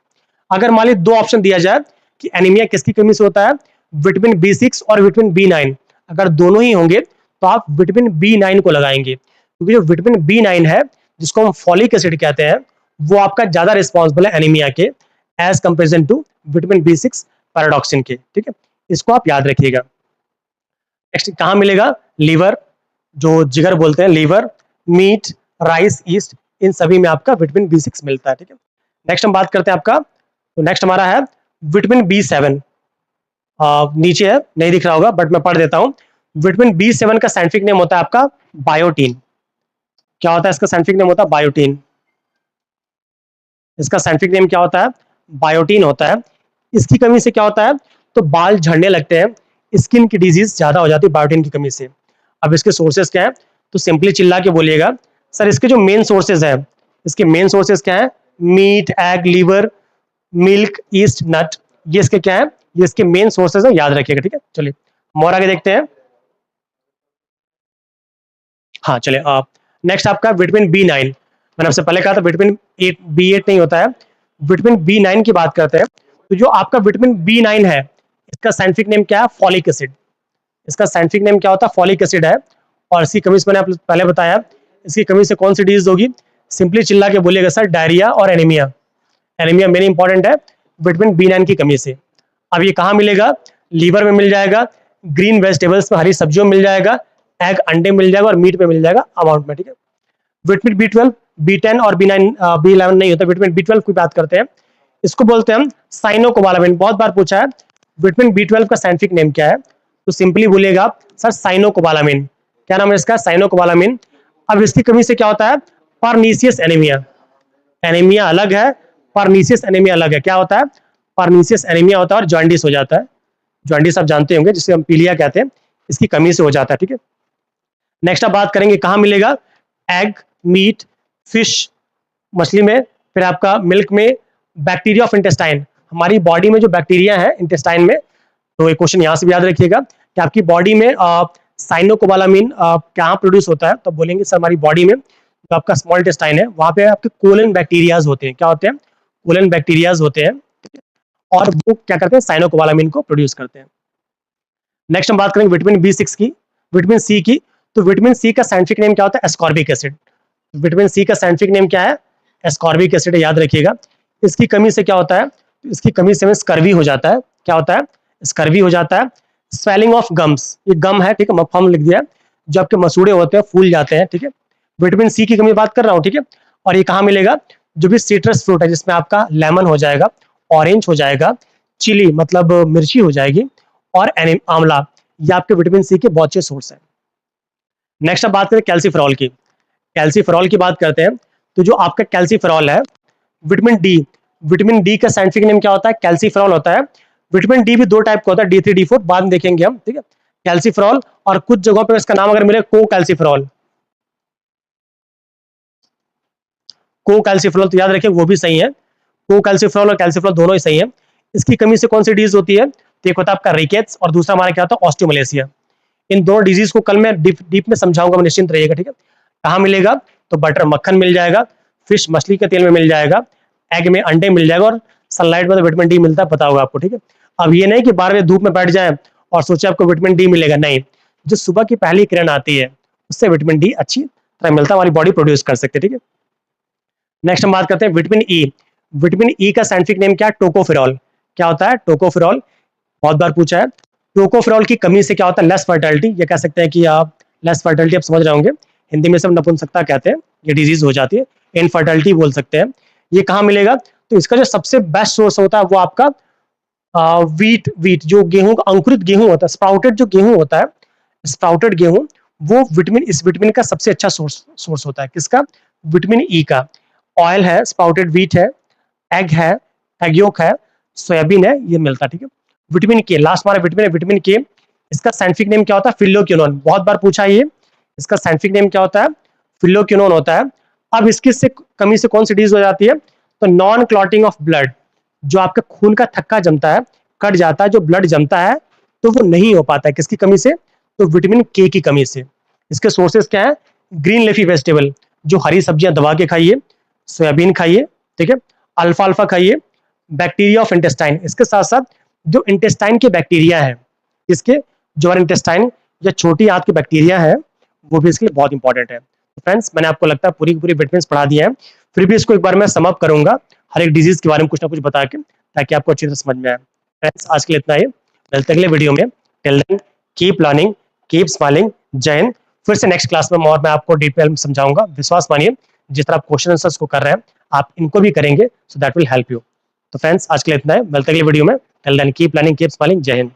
अगर मान ली दो ऑप्शन दिया जाए कि एनीमिया किसकी कमी से होता है, विटामिन B6 और विटामिन B9, अगर दोनों ही होंगे तो आप विटामिन B9 को लगाएंगे, क्योंकि जो विटामिन B9 है जिसको हम फॉलिक एसिड कहते हैं, वो आपका ज्यादा रिस्पॉन्सिबल है एनीमिया के as comparison to vitamin B6 pyridoxine के। ठीक है, इसको आप याद रखिएगा। नेक्स्ट कहाँ मिलेगा, लीवर, जो जिगर बोलते हैं, लीवर, मीट, राइस, ईस्ट, इन सभी में आपका विटामिन B6 मिलता है। ठीक है, नेक्स्ट हम बात करते हैं आपका, तो नेक्स्ट हमारा है विटामिन B7। नीचे है, नहीं दिख रहा होगा बट मैं पढ़ देता हूं। विटामिन B7 का साइंटिफिक नेम होता है आपका बायोटीन। क्या होता है इसका साइंटिफिक नेम, होता है बायोटीन। इसका साइंटिफिक नेम क्या होता है, बायोटीन होता है। इसकी कमी से क्या होता है, तो बाल झड़ने लगते हैं, स्किन की डिजीज ज्यादा हो जाती है बायोटीन की कमी से। अब इसके सोर्सेज क्या है, तो सिंपली चिल्ला के बोलिएगा सर इसके जो मेन सोर्सेज है, इसके मेन सोर्सेज क्या है, meat, egg, liver, milk, yeast, nut, ये इसके क्या है, ये इसके मेन सोर्सेज है, याद रखिएगा। ठीक है, चलिए हम और आगे देखते हैं। हाँ चलिए, नेक्स्ट आपका विटामिन B9। मैंने आपसे पहले कहा था विटामिन B8 नहीं होता है, विटामिन B9 की बात करते हैं। तो जो आपका विटामिन B9 है, इसका साइंटिफिक नेम क्या है, फॉलिक एसिड। इसका साइंटिफिक नेम क्या होता है, फॉलिक एसिड है। और इसकी कमी से मैंने आप पहले बताया, इसकी कमी से कौन सी डिजीज होगी, सिंपली चिल्ला के बोलिएगा सर डायरिया और एनीमिया। एनीमिया मेन इंपॉर्टेंट है विटामिन B9 की कमी से। अब ये कहाँ मिलेगा, लीवर में मिल जाएगा, ग्रीन वेजिटेबल्स में, हरी सब्जियों में मिल जाएगा, एग अंडे मिल जाएगा और मीट में मिल जाएगा अमाउंट में। ठीक है, विटामिन B12, B10 और B11 नहीं होता, विटामिन B12 की बात करते हैं। इसको बोलते हैं हम साइनोकोबालामिन। बहुत बार पूछा है विटामिन B12 का साइंटिफिक नेम क्या है, तो सिंपली बोलिएगा आप सर साइनोकोबालामिन। क्या नाम है इसका, साइनोकोबालामिन। अब इसकी कमी से क्या होता है, परनीसियस एनीमिया। एनीमिया अलग है, परनीसियस एनीमिया अलग है। क्या होता है, परनीसियस एनीमिया होता है और जॉन्डिस हो जाता है। जॉन्डिस आप जानते होंगे, जिसे हम पीलिया कहते हैं, इसकी कमी से हो जाता है। ठीक है, नेक्स्ट आप बात करेंगे कहाँ मिलेगा, एग, मीट, फिश, मछली में, फिर आपका मिल्क में, बैक्टीरिया ऑफ इंटेस्टाइन, हमारी बॉडी में जो बैक्टीरिया है इंटेस्टाइन में। तो एक क्वेश्चन यहाँ से भी याद रखिएगा कि आपकी बॉडी में साइनोकोबालामिन कहाँ प्रोड्यूस होता है, तो बोलेंगे सर हमारी बॉडी में जो आपका स्मॉल इंटेस्टाइन है, वहाँ पे आपके कोलन बैक्टीरियाज होते हैं। क्या होते हैं, कोलन बैक्टीरियाज होते हैं, और वो क्या करते हैं, साइनोकोबालामिन को प्रोड्यूस करते हैं। नेक्स्ट हम बात करेंगे विटामिन B6 की, विटामिन सी की। तो विटामिन सी का साइंटिफिक नेम क्या होता है, एस्कॉर्बिक एसिड। विटामिन सी का साइंटिफिक नेम क्या है, एस्कॉर्बिक एसिड, याद रखिएगा। इसकी कमी से क्या होता है, इसकी कमी से हमें स्कर्वी हो जाता है। क्या होता है, स्कर्वी हो जाता है। स्वेलिंग ऑफ गम्स, ये गम है, ठीक है, मफहम लिख दिया, जो आपके मसूड़े होते हैं फूल जाते हैं। ठीक है, विटामिन सी की कमी बात कर रहा हूँ। ठीक है, और ये कहाँ मिलेगा, जो भी सिट्रस फ्रूट है, जिसमें आपका लेमन हो जाएगा, ऑरेंज हो जाएगा, चिली मतलब मिर्ची हो जाएगी, और आंवला, ये आपके विटामिन सी के बहुत अच्छे सोर्स है। नेक्स्ट अब बात करें कैल्सीफेरॉल की। कैल्सीफेरॉल की बात करते हैं, तो जो आपका कैल्सीफेरॉल है, विटामिन डी, विटामिन डी का साइंटिफिक नेम क्या होता है, कैल्सीफेरॉल होता है। विटामिन डी भी दो टाइप का होता है, D3 D4, बाद में देखेंगे हम। ठीक है, कैल्सीफेरॉल, और कुछ जगहों पे इसका नाम अगर मिले को कैल्सीफेरॉल, को कैल्सीफेरॉल, तो याद रखिए वो भी सही है। को कैल्सीफेरॉल और कैल्सीफेरॉल दोनों ही सही है। इसकी कमी से कौन सी डिजीज होती है, तो एक होता है आपका रिकेट्स, और दूसरा हमारा क्या होता है, ऑस्टियोमलेशिया। इन दोनों डिजीज को कल मैं डीप में समझाऊंगा, मैं निश्चिंत रहिएगा। ठीक है, कहाँ मिलेगा, तो बटर मक्खन मिल जाएगा, फिश मछली के तेल में मिल जाएगा, एग में अंडे मिल जाएगा, और सनलाइट में तो विटामिन डी मिलता है, पता होगा आपको। ठीक है, अब ये नहीं कि 12 बजे धूप में बैठ जाए और सोचे आपको विटामिन डी मिलेगा, नहीं, जो सुबह की पहली किरण आती है उससे विटामिन डी अच्छी तरह मिलता है, हमारी बॉडी प्रोड्यूस कर सकती है। ठीक है, नेक्स्ट हम बात करते हैं विटामिन ई। विटामिन ई का साइंटिफिक नेम क्या है, टोकोफेरॉल। क्या होता है, टोकोफेरॉल, बहुत बार पूछा है। टोकोफेरॉल की कमी से क्या होता है, लेस फर्टिलिटी, ये कह सकते हैं कि आप लेस फर्टिलिटी, आप समझ रहे होंगे, हिंदी में सब नपुंसकता कहते हैं, ये डिजीज हो जाती है, इनफर्टिलिटी बोल सकते हैं। ये कहाँ मिलेगा, तो इसका जो सबसे बेस्ट सोर्स होता है वो आपका वीट जो गेहूं का अंकुरित गेहूं होता है, स्प्राउटेड जो गेहूं होता है, स्प्राउटेड गेहूं, वो विटामिन, इस विटामिन का सबसे अच्छा सोर्स होता है। किसका, विटामिन ई का। ऑयल है, स्प्राउटेड व्हीट है, एग है, एग योक है, सोयाबीन है, ये मिलता है। ठीक है, विटामिन के, लास्ट हमारा विटामिन है विटामिन के। इसका साइंटिफिक नेम क्या होता है, फिल्लोक्विनोन, बहुत बार पूछा है ये। इसका साइंटिफिक नेम क्या होता है, फिल्लोक्विनोन होता है। अब इसकी से कमी से कौन सी डिजीज हो जाती है, तो नॉन क्लॉटिंग ऑफ ब्लड, जो आपके खून का थक्का जमता है, कट जाता है, जो ब्लड जमता है, तो वो नहीं हो पाता है, किसकी कमी से, तो विटामिन के की कमी से। इसके सोर्सेज क्या है, ग्रीन लीफी वेजिटेबल, जो हरी सब्जियां दबा के खाइए, सोयाबीन खाइए, ठीक है, अल्फाल्फा खाइए, बैक्टीरिया ऑफ इंटेस्टाइन, इसके साथ साथ जो इंटेस्टाइन के बैक्टीरिया है, इसके जो हमारे इंटेस्टाइन या छोटी आंत के बैक्टीरिया है, वो भी इसके लिए बहुत इंपॉर्टेंट है। तो फ्रेंड्स, मैंने आपको लगता है पूरी की पूरी विटामिन्स पढ़ा दिए हैं, फिर भी इसको एक बार मैं सम अप करूंगा हर एक डिजीज के बारे में कुछ ना कुछ बता के, ताकि आपको अच्छी तरह समझ में आए। फ्रेंड्स, आज के लिए इतना ही, मिलते हैं अगले वीडियो में। Till then keep learning, keep smiling. जय हिंद। फिर से नेक्स्ट क्लास में और मैं आपको डिटेल में समझाऊंगा। विश्वास मानिए, जिस तरह आप क्वेश्चन आंसर्स को कर रहे हैं, आप इनको भी करेंगे, so that will help you. तो फ्रेंड्स, आज के लिए इतना है, मिलते हैं अगले वीडियो में। Till then keep learning, keep smiling. जय हिंद।